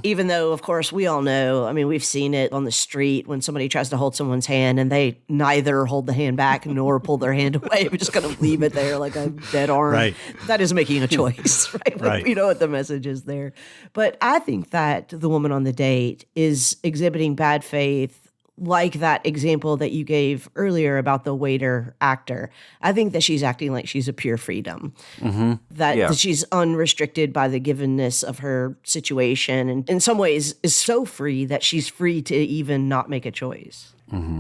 Even though, of course, we all know, I mean, we've seen it on the street when somebody tries to hold someone's hand and they neither hold the hand back nor pull their hand away, but just kind of leave it there like a dead arm. Right. That is making a choice, right? Right. We know what the message is there. But I think that the woman on the date is exhibiting bad faith, like that example that you gave earlier about the waiter actor. I think that she's acting like she's a pure freedom, that she's unrestricted by the givenness of her situation, and in some ways is so free that she's free to even not make a choice.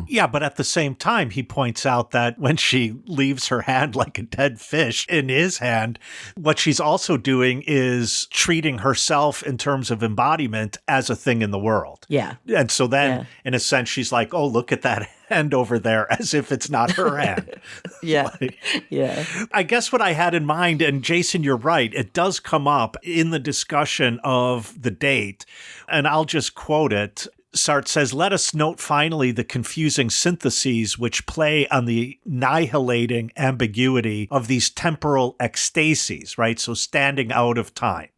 Yeah, but at the same time, he points out that when she leaves her hand like a dead fish in his hand, what she's also doing is treating herself in terms of embodiment as a thing in the world. Yeah. And so then, in a sense, she's like, oh, look at that hand over there, as if it's not her hand. Yeah. Yeah. I guess what I had in mind, and Jason, you're right, it does come up in the discussion of the date, and I'll just quote it. Sartre says, let us note finally the confusing syntheses which play on the annihilating ambiguity of these temporal ecstasies, right? So standing out of time.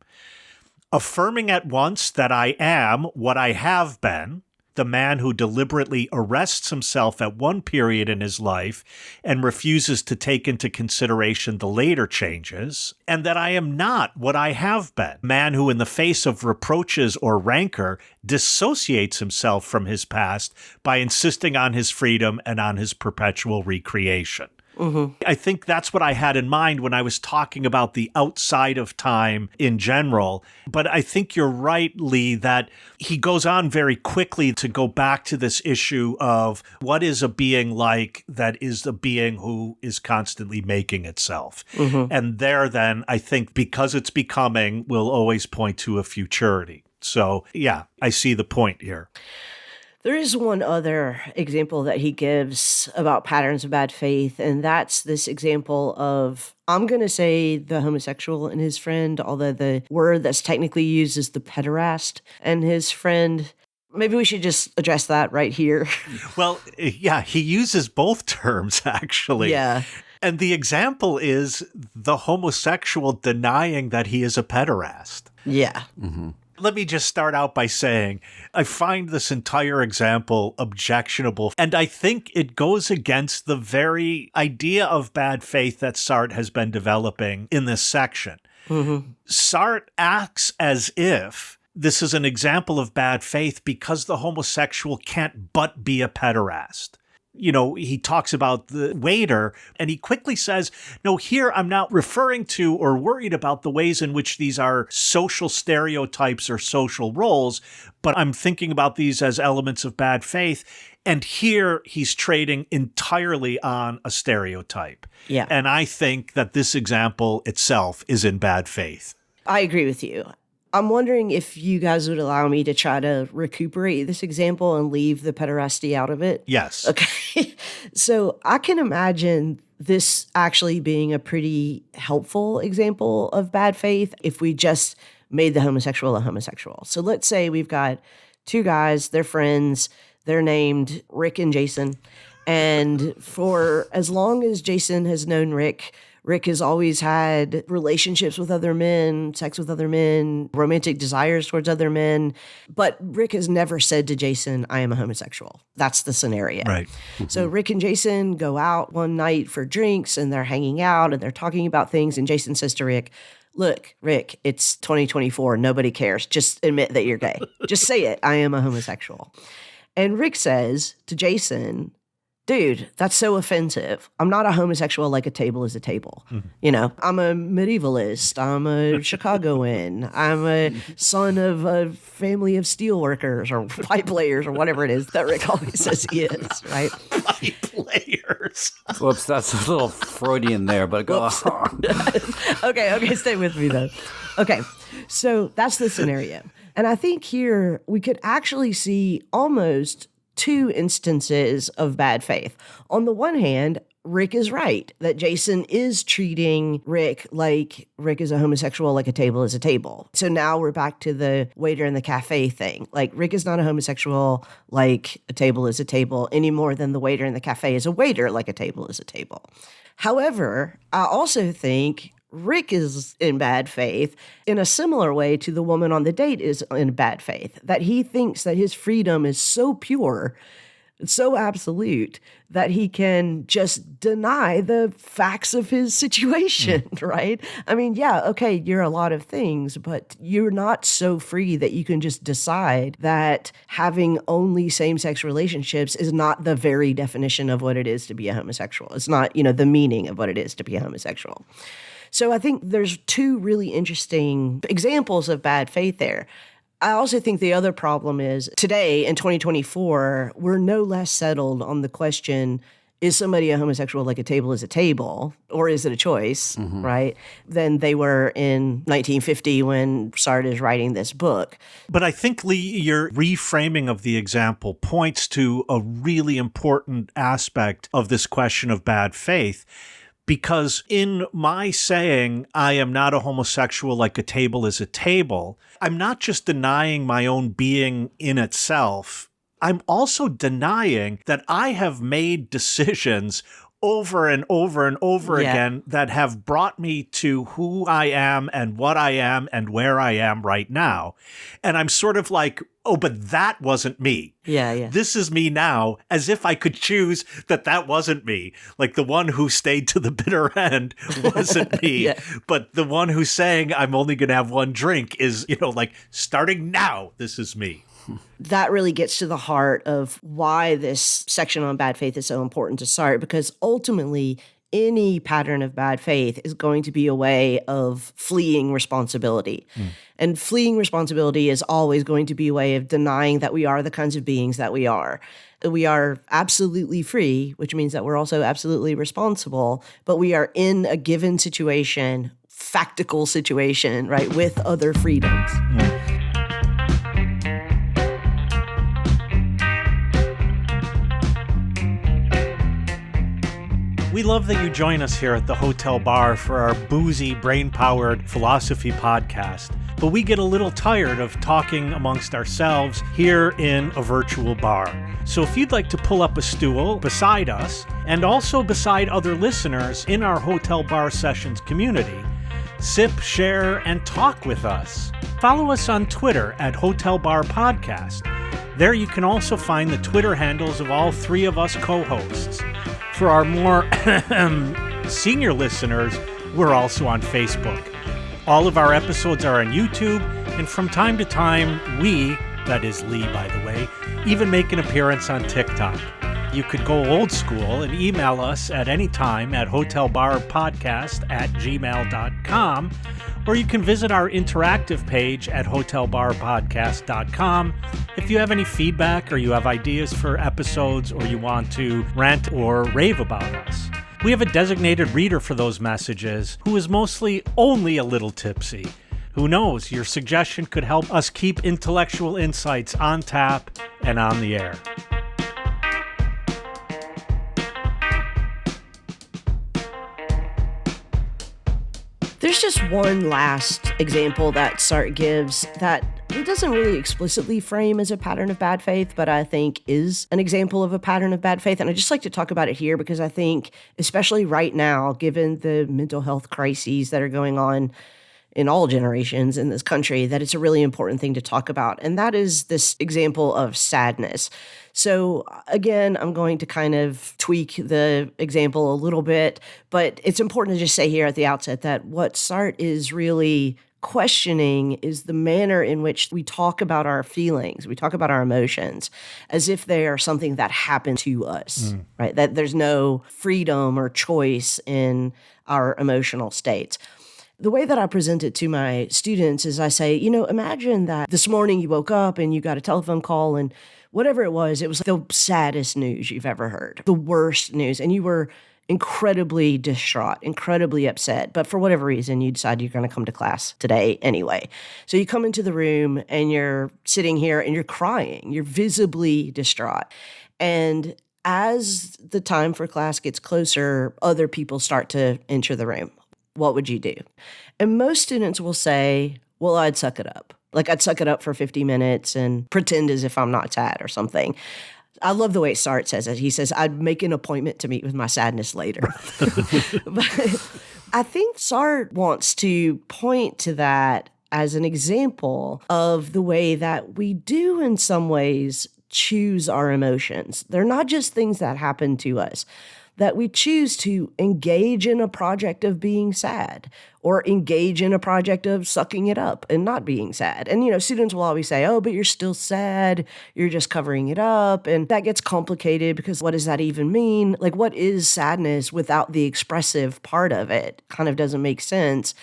Affirming at once that I am what I have been, the man who deliberately arrests himself at one period in his life and refuses to take into consideration the later changes, and that I am not what I have been, a man who in the face of reproaches or rancor dissociates himself from his past by insisting on his freedom and on his perpetual recreation. I think that's what I had in mind when I was talking about the outside of time in general. But I think you're right, Leigh, that he goes on very quickly to go back to this issue of what is a being like that is a being who is constantly making itself. And there then, I think because it's becoming will always point to a futurity. So yeah, I see the point here. There is one other example that he gives about patterns of bad faith, and that's this example of, I'm going to say the homosexual and his friend, although the word that's technically used is the pederast and his friend. Maybe we should just address that right here. Well, yeah, he uses both terms, actually. Yeah. And the example is the homosexual denying that he is a pederast. Yeah. Let me just start out by saying I find this entire example objectionable, and I think it goes against the very idea of bad faith that Sartre has been developing in this section. Sartre acts as if this is an example of bad faith because the homosexual can't but be a pederast. You know, he talks about the waiter and he quickly says, no, here I'm not referring to or worried about the ways in which these are social stereotypes or social roles, but I'm thinking about these as elements of bad faith. And here he's trading entirely on a stereotype. Yeah. And I think that this example itself is in bad faith. I agree with you. I'm wondering if you guys would allow me to try to recuperate this example and leave the pederasty out of it. Yes. Okay. So I can imagine this actually being a pretty helpful example of bad faith if we just made the homosexual a homosexual. So let's say we've got two guys, they're friends, they're named Rick and Jason. And for as long as Jason has known Rick, Rick has always had relationships with other men, sex with other men, romantic desires towards other men. But Rick has never said to Jason, I am a homosexual. That's the scenario. Right. So Rick and Jason go out one night for drinks and they're hanging out and they're talking about things. And Jason says to Rick, look, Rick, it's 2024. Nobody cares. Just admit that you're gay. Just say it. I am a homosexual. And Rick says to Jason, dude, that's so offensive. I'm not a homosexual like a table is a table. You know, I'm a medievalist. I'm a Chicagoan. I'm a son of a family of steelworkers or pipe layers or whatever it is that Rick always says he is, right? Pipe layers. Whoops, that's a little Freudian there, but go on. Okay, stay with me though. Okay, so that's the scenario. And I think here we could actually see almost two instances of bad faith. On the one hand, Rick is right that Jason is treating Rick like Rick is a homosexual, like a table is a table. So now we're back to the waiter in the cafe thing. Like Rick is not a homosexual like a table is a table any more than the waiter in the cafe is a waiter like a table is a table. However, I also think Rick is in bad faith in a similar way to the woman on the date is in bad faith, that he thinks that his freedom is so pure, so absolute, that he can just deny the facts of his situation, right? I mean, yeah, okay, you're a lot of things, but you're not so free that you can just decide that having only same-sex relationships is not the very definition of what it is to be a homosexual. It's not, the meaning of what it is to be a homosexual. So I think there's two really interesting examples of bad faith there. I also think the other problem is today in 2024, we're no less settled on the question, is somebody a homosexual like a table is a table, or is it a choice, right, than they were in 1950 when Sartre is writing this book. But I think, Leigh, your reframing of the example points to a really important aspect of this question of bad faith. Because in my saying, I am not a homosexual like a table is a table, I'm not just denying my own being in itself. I'm also denying that I have made decisions over and over and over again that have brought me to who I am and what I am and where I am right now. And I'm sort of like, oh, but that wasn't me. Yeah. This is me now, as if I could choose that wasn't me. Like the one who stayed to the bitter end wasn't me. But the one who's saying I'm only going to have one drink is, like starting now, this is me. That really gets to the heart of why this section on bad faith is so important to Sartre, because ultimately any pattern of bad faith is going to be a way of fleeing responsibility. And fleeing responsibility is always going to be a way of denying that we are the kinds of beings that we are. We are absolutely free, which means that we're also absolutely responsible, but we are in a given situation, factical situation, right, with other freedoms. We love that you join us here at the Hotel Bar for our boozy, brain-powered philosophy podcast. But we get a little tired of talking amongst ourselves here in a virtual bar. So if you'd like to pull up a stool beside us, and also beside other listeners in our Hotel Bar Sessions community, sip, share, and talk with us. Follow us on Twitter at Hotel Bar Podcast. There you can also find the Twitter handles of all three of us co-hosts. For our more senior listeners, we're also on Facebook. All of our episodes are on YouTube, and from time to time, we, that is Leigh, by the way, even make an appearance on TikTok. You could go old school and email us at any time at hotelbarpodcast@gmail.com, or you can visit our interactive page at hotelbarpodcast.com. If you have any feedback or you have ideas for episodes or you want to rant or rave about us. We have a designated reader for those messages who is mostly only a little tipsy. Who knows, your suggestion could help us keep intellectual insights on tap and on the air. There's just one last example that Sartre gives that it doesn't really explicitly frame as a pattern of bad faith, but I think is an example of a pattern of bad faith. And I just like to talk about it here because I think, especially right now, given the mental health crises that are going on in all generations in this country, that it's a really important thing to talk about. And that is this example of sadness. So again, I'm going to kind of tweak the example a little bit, but it's important to just say here at the outset that what Sartre is really questioning is the manner in which we talk about our feelings, we talk about our emotions, as if they are something that happened to us, right? That there's no freedom or choice in our emotional states. The way that I present it to my students is I say, imagine that this morning you woke up and you got a telephone call and whatever it was the saddest news you've ever heard, the worst news, and you were incredibly distraught, incredibly upset. But for whatever reason, you decide you're going to come to class today anyway. So you come into the room and you're sitting here and you're crying. You're visibly distraught. And as the time for class gets closer, other people start to enter the room. What would you do? And most students will say, well, I'd suck it up. Like I'd suck it up for 50 minutes and pretend as if I'm not sad or something. I love the way Sartre says it. He says, I'd make an appointment to meet with my sadness later. But I think Sartre wants to point to that as an example of the way that we do in some ways choose our emotions. They're not just things that happen to us, that we choose to engage in a project of being sad or engage in a project of sucking it up and not being sad. And, students will always say, oh, but you're still sad. You're just covering it up. And that gets complicated because what does that even mean? Like, what is sadness without the expressive part of it? Kind of doesn't make sense.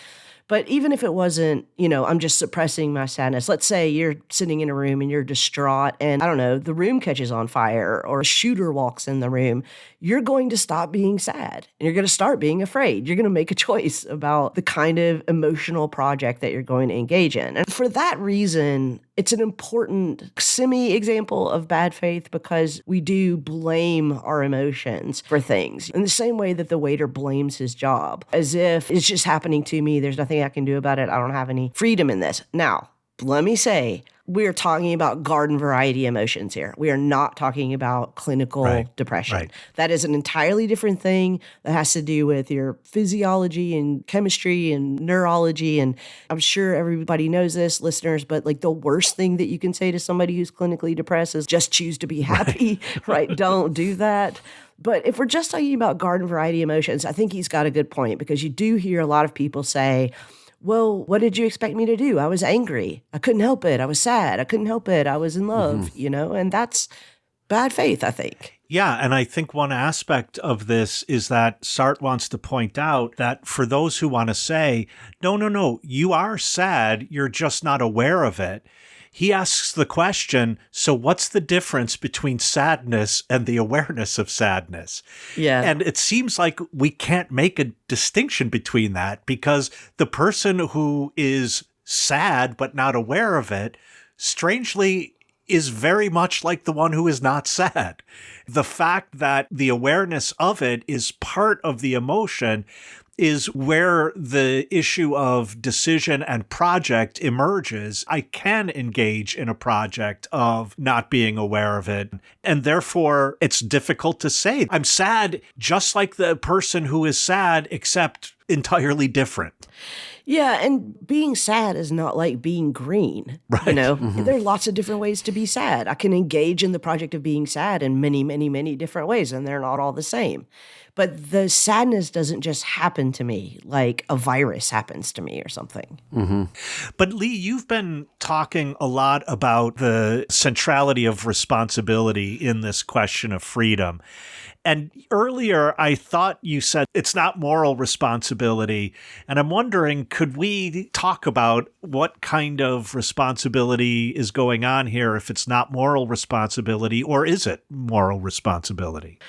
But even if it wasn't, I'm just suppressing my sadness. Let's say you're sitting in a room and you're distraught and, I don't know, the room catches on fire or a shooter walks in the room. You're going to stop being sad and you're going to start being afraid. You're going to make a choice about the kind of emotional project that you're going to engage in. And for that reason, it's an important semi-example of bad faith because we do blame our emotions for things in the same way that the waiter blames his job, as if it's just happening to me. There's nothing I can do about it. I don't have any freedom in this. Now, let me say, we're talking about garden variety emotions here. We are not talking about clinical depression. Right. That is an entirely different thing that has to do with your physiology and chemistry and neurology. And I'm sure everybody knows this, listeners, but like the worst thing that you can say to somebody who's clinically depressed is just choose to be happy, right? Don't do that. But if we're just talking about garden variety emotions, I think he's got a good point because you do hear a lot of people say, well, what did you expect me to do? I was angry. I couldn't help it. I was sad. I couldn't help it. I was in love, and that's bad faith, I think. Yeah, and I think one aspect of this is that Sartre wants to point out that for those who want to say, no, you are sad, you're just not aware of it. He asks the question, so what's the difference between sadness and the awareness of sadness? Yeah. And it seems like we can't make a distinction between that because the person who is sad but not aware of it, strangely, is very much like the one who is not sad. The fact that the awareness of it is part of the emotion is where the issue of decision and project emerges. I can engage in a project of not being aware of it. And therefore, it's difficult to say, I'm sad just like the person who is sad, except entirely different. Yeah, and being sad is not like being green. Right. You know, there are lots of different ways to be sad. I can engage in the project of being sad in many, many, many different ways, and they're not all the same. But the sadness doesn't just happen to me like a virus happens to me or something. But Leigh, you've been talking a lot about the centrality of responsibility in this question of freedom. And earlier, I thought you said it's not moral responsibility. And I'm wondering, could we talk about what kind of responsibility is going on here if it's not moral responsibility, or is it moral responsibility?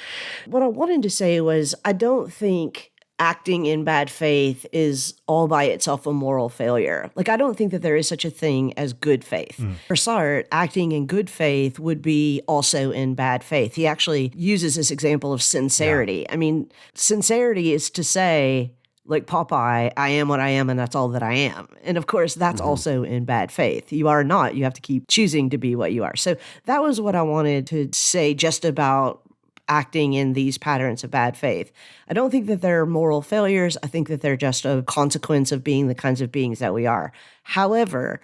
What I wanted to say was, I don't think acting in bad faith is all by itself a moral failure. Like, I don't think that there is such a thing as good faith. For Sartre, acting in good faith would be also in bad faith. He actually uses this example of sincerity. I mean, sincerity is to say, like Popeye, I am what I am and that's all that I am. And of course, that's also in bad faith. You are not. You have to keep choosing to be what you are. So that was what I wanted to say just about acting in these patterns of bad faith. I don't think that they're moral failures. I think that they're just a consequence of being the kinds of beings that we are. However,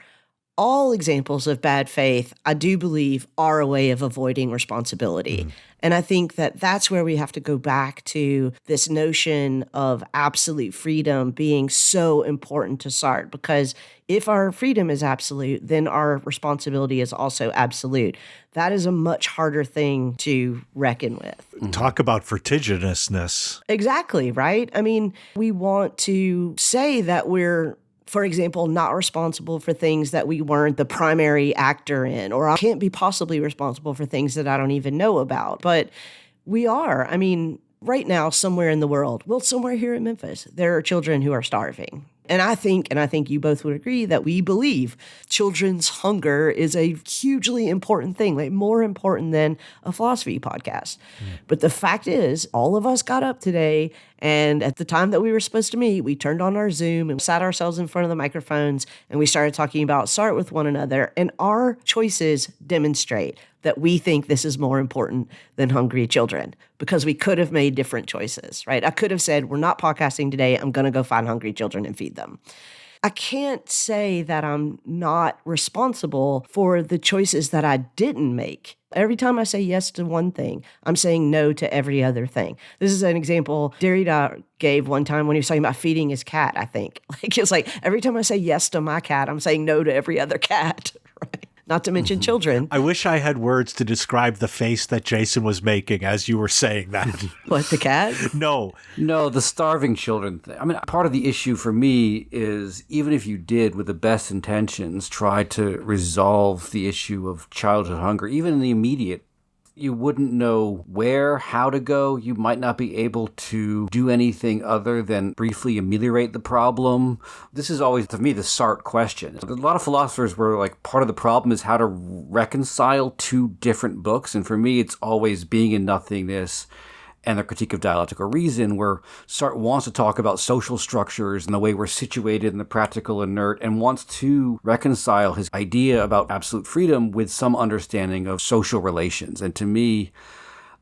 all examples of bad faith, I do believe, are a way of avoiding responsibility. And I think that that's where we have to go back to this notion of absolute freedom being so important to Sartre, because if our freedom is absolute, then our responsibility is also absolute. That is a much harder thing to reckon with. Talk about vertiginousness. Exactly, right? I mean, we want to say that we're, for example, not responsible for things that we weren't the primary actor in, or I can't be possibly responsible for things that I don't even know about. But we are. I mean, right now, somewhere in the world, well, somewhere here in Memphis, there are children who are starving. And I think you both would agree that we believe children's hunger is a hugely important thing, like more important than a philosophy podcast. But the fact is, all of us got up today, and at the time that we were supposed to meet, we turned on our Zoom and sat ourselves in front of the microphones, and we started talking about Sartre with one another. And our choices demonstrate that we think this is more important than hungry children, because we could have made different choices, right? I could have said, we're not podcasting today. I'm going to go find hungry children and feed them. I can't say that I'm not responsible for the choices that I didn't make. Every time I say yes to one thing, I'm saying no to every other thing. This is an example Derrida gave one time when he was talking about feeding his cat, I think. Like, it's like, every time I say yes to my cat, I'm saying no to every other cat, right? Not to mention children. I wish I had words to describe the face that Jason was making as you were saying that. What, the cat? No, the starving children thing. I mean, part of the issue for me is even if you did, with the best intentions, try to resolve the issue of childhood hunger, even in the immediate, you wouldn't know where, how to go. You might not be able to do anything other than briefly ameliorate the problem. This is always, to me, the Sartre question. A lot of philosophers were like, part of the problem is how to reconcile two different books. And for me, it's always Being and Nothingness and the Critique of Dialectical Reason, where Sartre wants to talk about social structures and the way we're situated in the practical inert, and wants to reconcile his idea about absolute freedom with some understanding of social relations. And to me,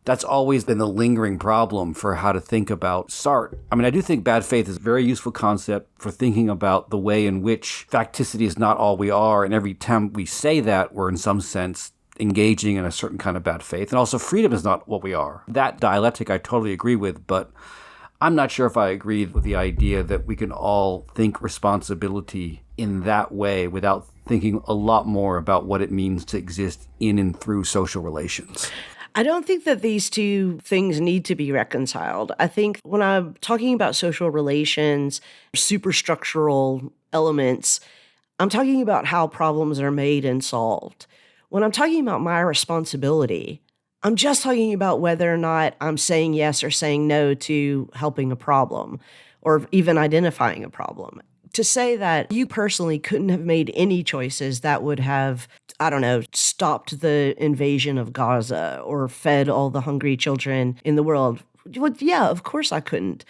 that's always been the lingering problem for how to think about Sartre. I mean, I do think bad faith is a very useful concept for thinking about the way in which facticity is not all we are, and every time we say that, we're in some sense engaging in a certain kind of bad faith. And also, freedom is not what we are. That dialectic I totally agree with, but I'm not sure if I agree with the idea that we can all think responsibility in that way without thinking a lot more about what it means to exist in and through social relations. I don't think that these two things need to be reconciled. I think when I'm talking about social relations, superstructural elements, I'm talking about how problems are made and solved. When I'm talking about my responsibility, I'm just talking about whether or not I'm saying yes or saying no to helping a problem or even identifying a problem. To say that you personally couldn't have made any choices that would have, I don't know, stopped the invasion of Gaza or fed all the hungry children in the world. Well, yeah, of course I couldn't.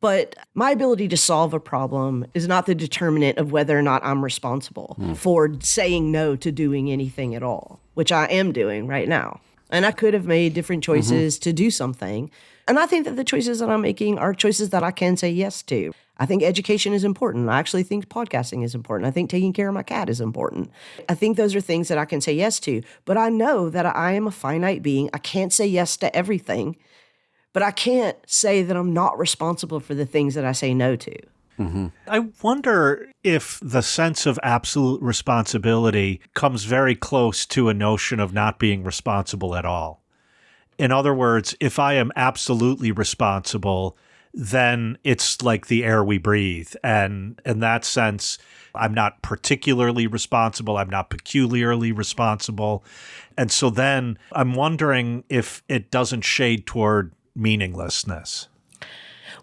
But my ability to solve a problem is not the determinant of whether or not I'm responsible for saying no to doing anything at all, which I am doing right now. And I could have made different choices to do something. And I think that the choices that I'm making are choices that I can say yes to. I think education is important. I actually think podcasting is important. I think taking care of my cat is important. I think those are things that I can say yes to. But I know that I am a finite being. I can't say yes to everything. But I can't say that I'm not responsible for the things that I say no to. I wonder if the sense of absolute responsibility comes very close to a notion of not being responsible at all. In other words, if I am absolutely responsible, then it's like the air we breathe. And in that sense, I'm not particularly responsible. I'm not peculiarly responsible. And so then I'm wondering if it doesn't shade toward meaninglessness.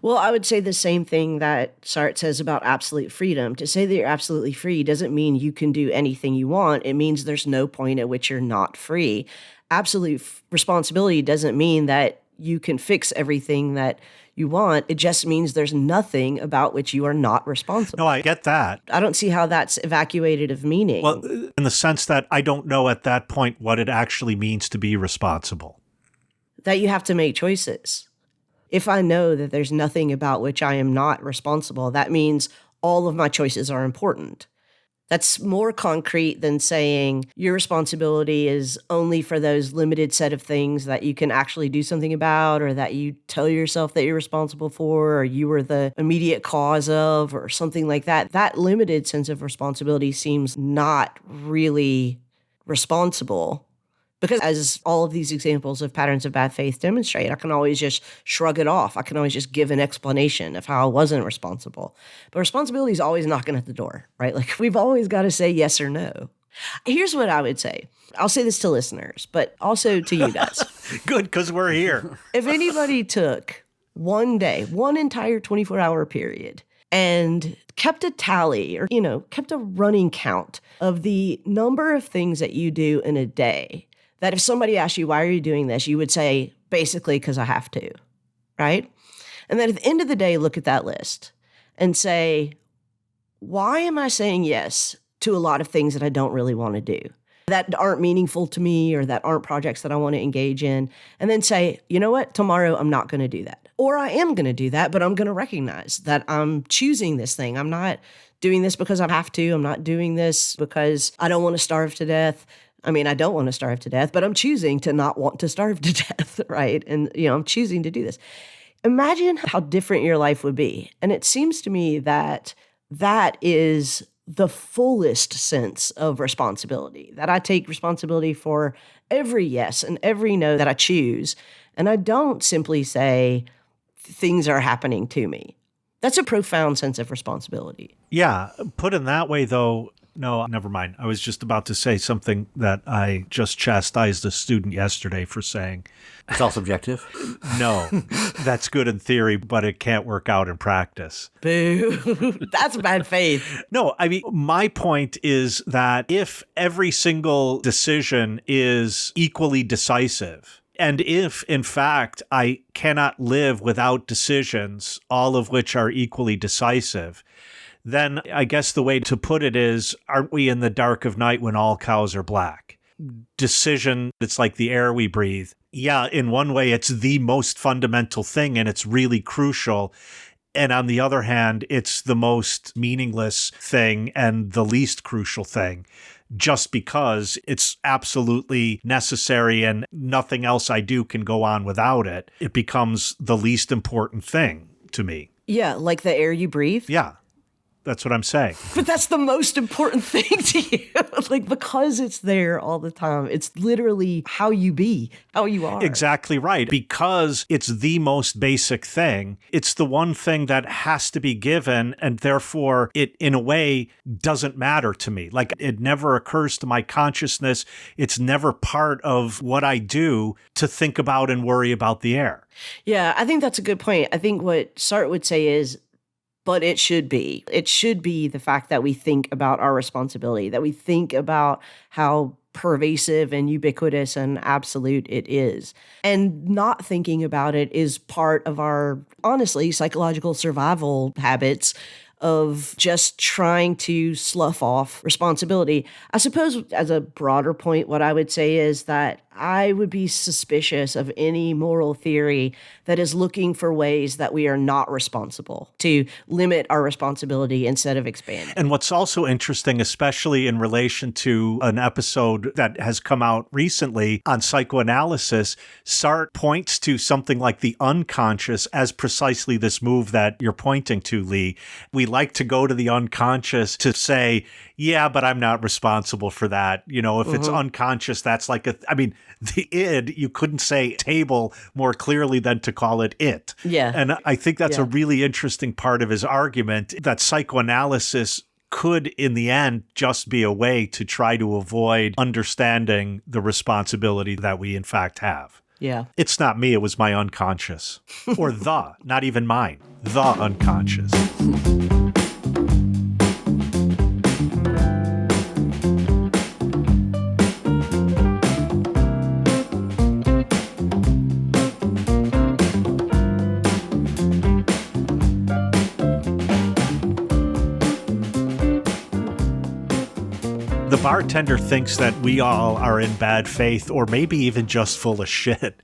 Well, I would say the same thing that Sartre says about absolute freedom. To say that you're absolutely free doesn't mean you can do anything you want. It means there's no point at which you're not free. Absolute responsibility doesn't mean that you can fix everything that you want. It just means there's nothing about which you are not responsible. No, I get that. I don't see how that's evacuated of meaning. Well, in the sense that I don't know at that point what it actually means to be responsible. That you have to make choices. If I know that there's nothing about which I am not responsible, that means all of my choices are important. That's more concrete than saying your responsibility is only for those limited set of things that you can actually do something about, or that you tell yourself that you're responsible for, or you were the immediate cause of, or something like that. That limited sense of responsibility seems not really responsible. Because as all of these examples of patterns of bad faith demonstrate, I can always just shrug it off. I can always just give an explanation of how I wasn't responsible. But responsibility is always knocking at the door, right? Like, we've always got to say yes or no. Here's what I would say. I'll say this to listeners, but also to you guys. Good, because we're here. If anybody took one day, one entire 24-hour period, and kept a tally or, kept a running count of the number of things that you do in a day, that if somebody asked you, why are you doing this? You would say, basically, because I have to, right? And then at the end of the day, look at that list and say, why am I saying yes to a lot of things that I don't really want to do, that aren't meaningful to me, or that aren't projects that I want to engage in? And then say, you know what? Tomorrow, I'm not going to do that. Or I am going to do that, but I'm going to recognize that I'm choosing this thing. I'm not doing this because I have to. I'm not doing this because I don't want to starve to death. I mean, I don't want to starve to death, but I'm choosing to not want to starve to death, right? And, I'm choosing to do this. Imagine how different your life would be. And it seems to me that that is the fullest sense of responsibility, that I take responsibility for every yes and every no that I choose. And I don't simply say things are happening to me. That's a profound sense of responsibility. Yeah. Put in that way, though, no, never mind. I was just about to say something that I just chastised a student yesterday for saying. It's all subjective. No, that's good in theory, but it can't work out in practice. Boo. That's bad faith. No, I mean, my point is that if every single decision is equally decisive, and if, in fact, I cannot live without decisions, all of which are equally decisive, then I guess the way to put it is, aren't we in the dark of night when all cows are black? Decision, it's like the air we breathe. Yeah, in one way, it's the most fundamental thing, and it's really crucial. And on the other hand, it's the most meaningless thing and the least crucial thing, just because it's absolutely necessary and nothing else I do can go on without it. It becomes the least important thing to me. Yeah, like the air you breathe. Yeah. That's what I'm saying. But that's the most important thing to you. Like, because it's there all the time. It's literally how you be, how you are. Exactly right. Because it's the most basic thing. It's the one thing that has to be given, and therefore it, in a way, doesn't matter to me. Like, it never occurs to my consciousness. It's never part of what I do to think about and worry about the air. Yeah, I think that's a good point. I think what Sartre would say is, but it should be. It should be the fact that we think about our responsibility, that we think about how pervasive and ubiquitous and absolute it is. And not thinking about it is part of our, honestly, psychological survival habits of just trying to slough off responsibility. I suppose as a broader point, what I would say is that I would be suspicious of any moral theory that is looking for ways that we are not responsible, to limit our responsibility instead of expanding. And what's also interesting, especially in relation to an episode that has come out recently on psychoanalysis, Sartre points to something like the unconscious as precisely this move that you're pointing to, Leigh. We like to go to the unconscious to say, yeah, but I'm not responsible for that. You know, if it's unconscious, that's like the id, you couldn't say table more clearly than to call it it. Yeah. And I think that's a really interesting part of his argument, that psychoanalysis could, in the end, just be a way to try to avoid understanding the responsibility that we, in fact, have. Yeah. It's not me, it was my unconscious. Or not even mine, the unconscious. The bartender thinks that we all are in bad faith, or maybe even just full of shit.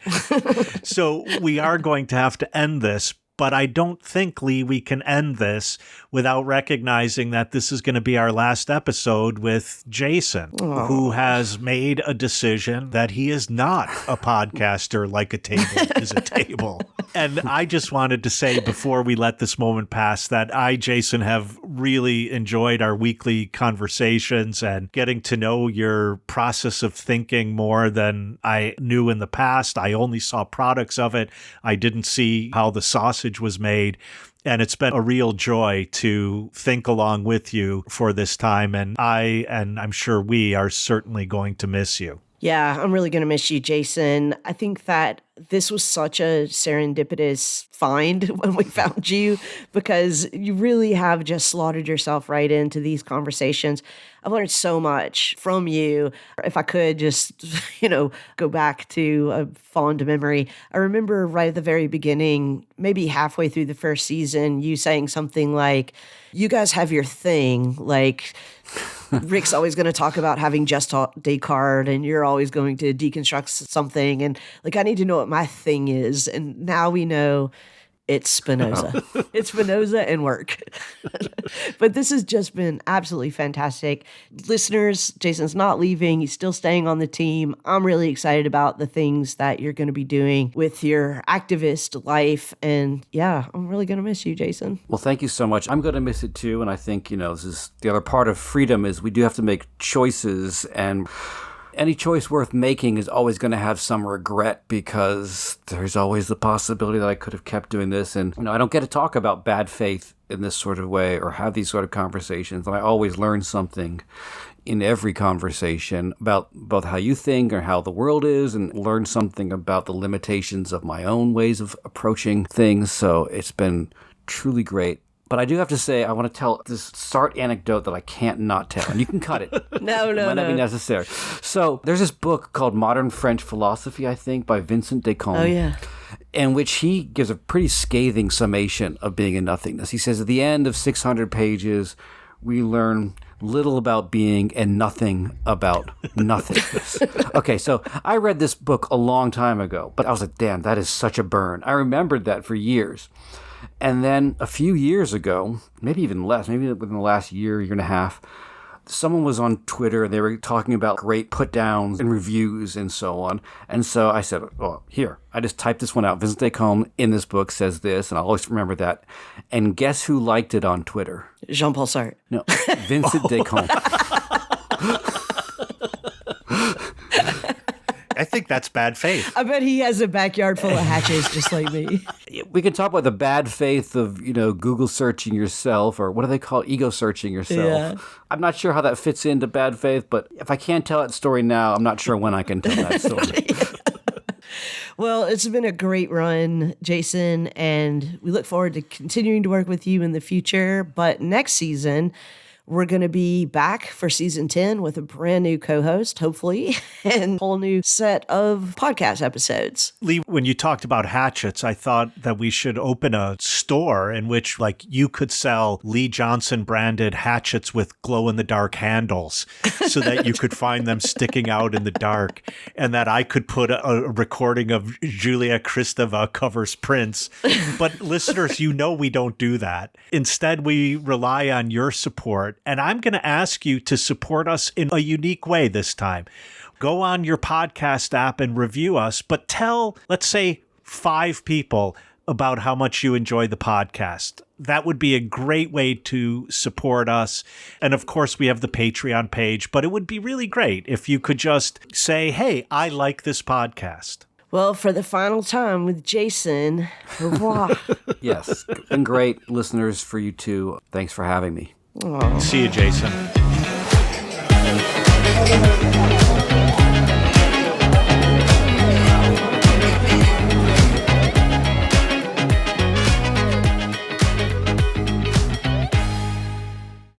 So we are going to have to end this. But I don't think, Leigh, we can end this without recognizing that this is going to be our last episode with Jason, who has made a decision that he is not a podcaster like a table is a table. And I just wanted to say before we let this moment pass that I, Jason, have really enjoyed our weekly conversations and getting to know your process of thinking more than I knew in the past. I only saw products of it. I didn't see how the sausage was made. And it's been a real joy to think along with you for this time. And I'm sure we are certainly going to miss you. Yeah, I'm really going to miss you, Jason. I think that this was such a serendipitous find when we found you, because you really have just slaughtered yourself right into these conversations. I've learned so much from you. If I could just, go back to a fond memory, I remember right at the very beginning, maybe halfway through the first season, you saying something like, you guys have your thing, like Rick's always going to talk about having just Descartes, and you're always going to deconstruct something. And like, I need to know what my thing is. And now we know it's Spinoza. It's Spinoza and work. But this has just been absolutely fantastic. Listeners, Jason's not leaving. He's still staying on the team. I'm really excited about the things that you're going to be doing with your activist life. And yeah, I'm really going to miss you, Jason. Well, thank you so much. I'm going to miss it too. And I think, this is the other part of freedom is we do have to make choices, and any choice worth making is always going to have some regret, because there's always the possibility that I could have kept doing this. And, I don't get to talk about bad faith in this sort of way or have these sort of conversations. And I always learn something in every conversation about both how you think or how the world is, and learn something about the limitations of my own ways of approaching things. So it's been truly great. But I do have to say, I want to tell this Sartre anecdote that I can't not tell. And you can cut it. No. It might not be necessary. So there's this book called Modern French Philosophy, I think, by Vincent Descamps. Oh, yeah. In which he gives a pretty scathing summation of Being and Nothingness. He says at the end of 600 pages, we learn little about being and nothing about nothingness. Okay, so I read this book a long time ago, but I was like, damn, that is such a burn. I remembered that for years. And then a few years ago, maybe even less, maybe within the last year and a half, someone was on Twitter and they were talking about great put downs and reviews and so on. And so I said, well, here, I just typed this one out. Vincent Descombe in this book says this, and I'll always remember that. And guess who liked it on Twitter? Jean-Paul Sartre. No, Vincent Descombe. I think that's bad faith. I bet he has a backyard full of hatches just like me. We can talk about the bad faith of, Google searching yourself, or what do they call it? Ego searching yourself. Yeah. I'm not sure how that fits into bad faith, but if I can't tell that story now, I'm not sure when I can tell that story. Well, it's been a great run, Jason, and we look forward to continuing to work with you in the future. But next season, we're going to be back for season 10 with a brand new co-host, hopefully, and a whole new set of podcast episodes. Leigh, when you talked about hatchets, I thought that we should open a store in which, you could sell Leigh Johnson branded hatchets with glow-in-the-dark handles so that you could find them sticking out in the dark, and that I could put a recording of Julia Kristeva covers Prince. But listeners, we don't do that. Instead, we rely on your support. And I'm going to ask you to support us in a unique way this time. Go on your podcast app and review us, but tell, let's say, 5 people about how much you enjoy the podcast. That would be a great way to support us. And of course, we have the Patreon page, but it would be really great if you could just say, hey, I like this podcast. Well, for the final time with Jason, au revoir. Yes, been great, listeners, for you too. Thanks for having me. See you, Jason.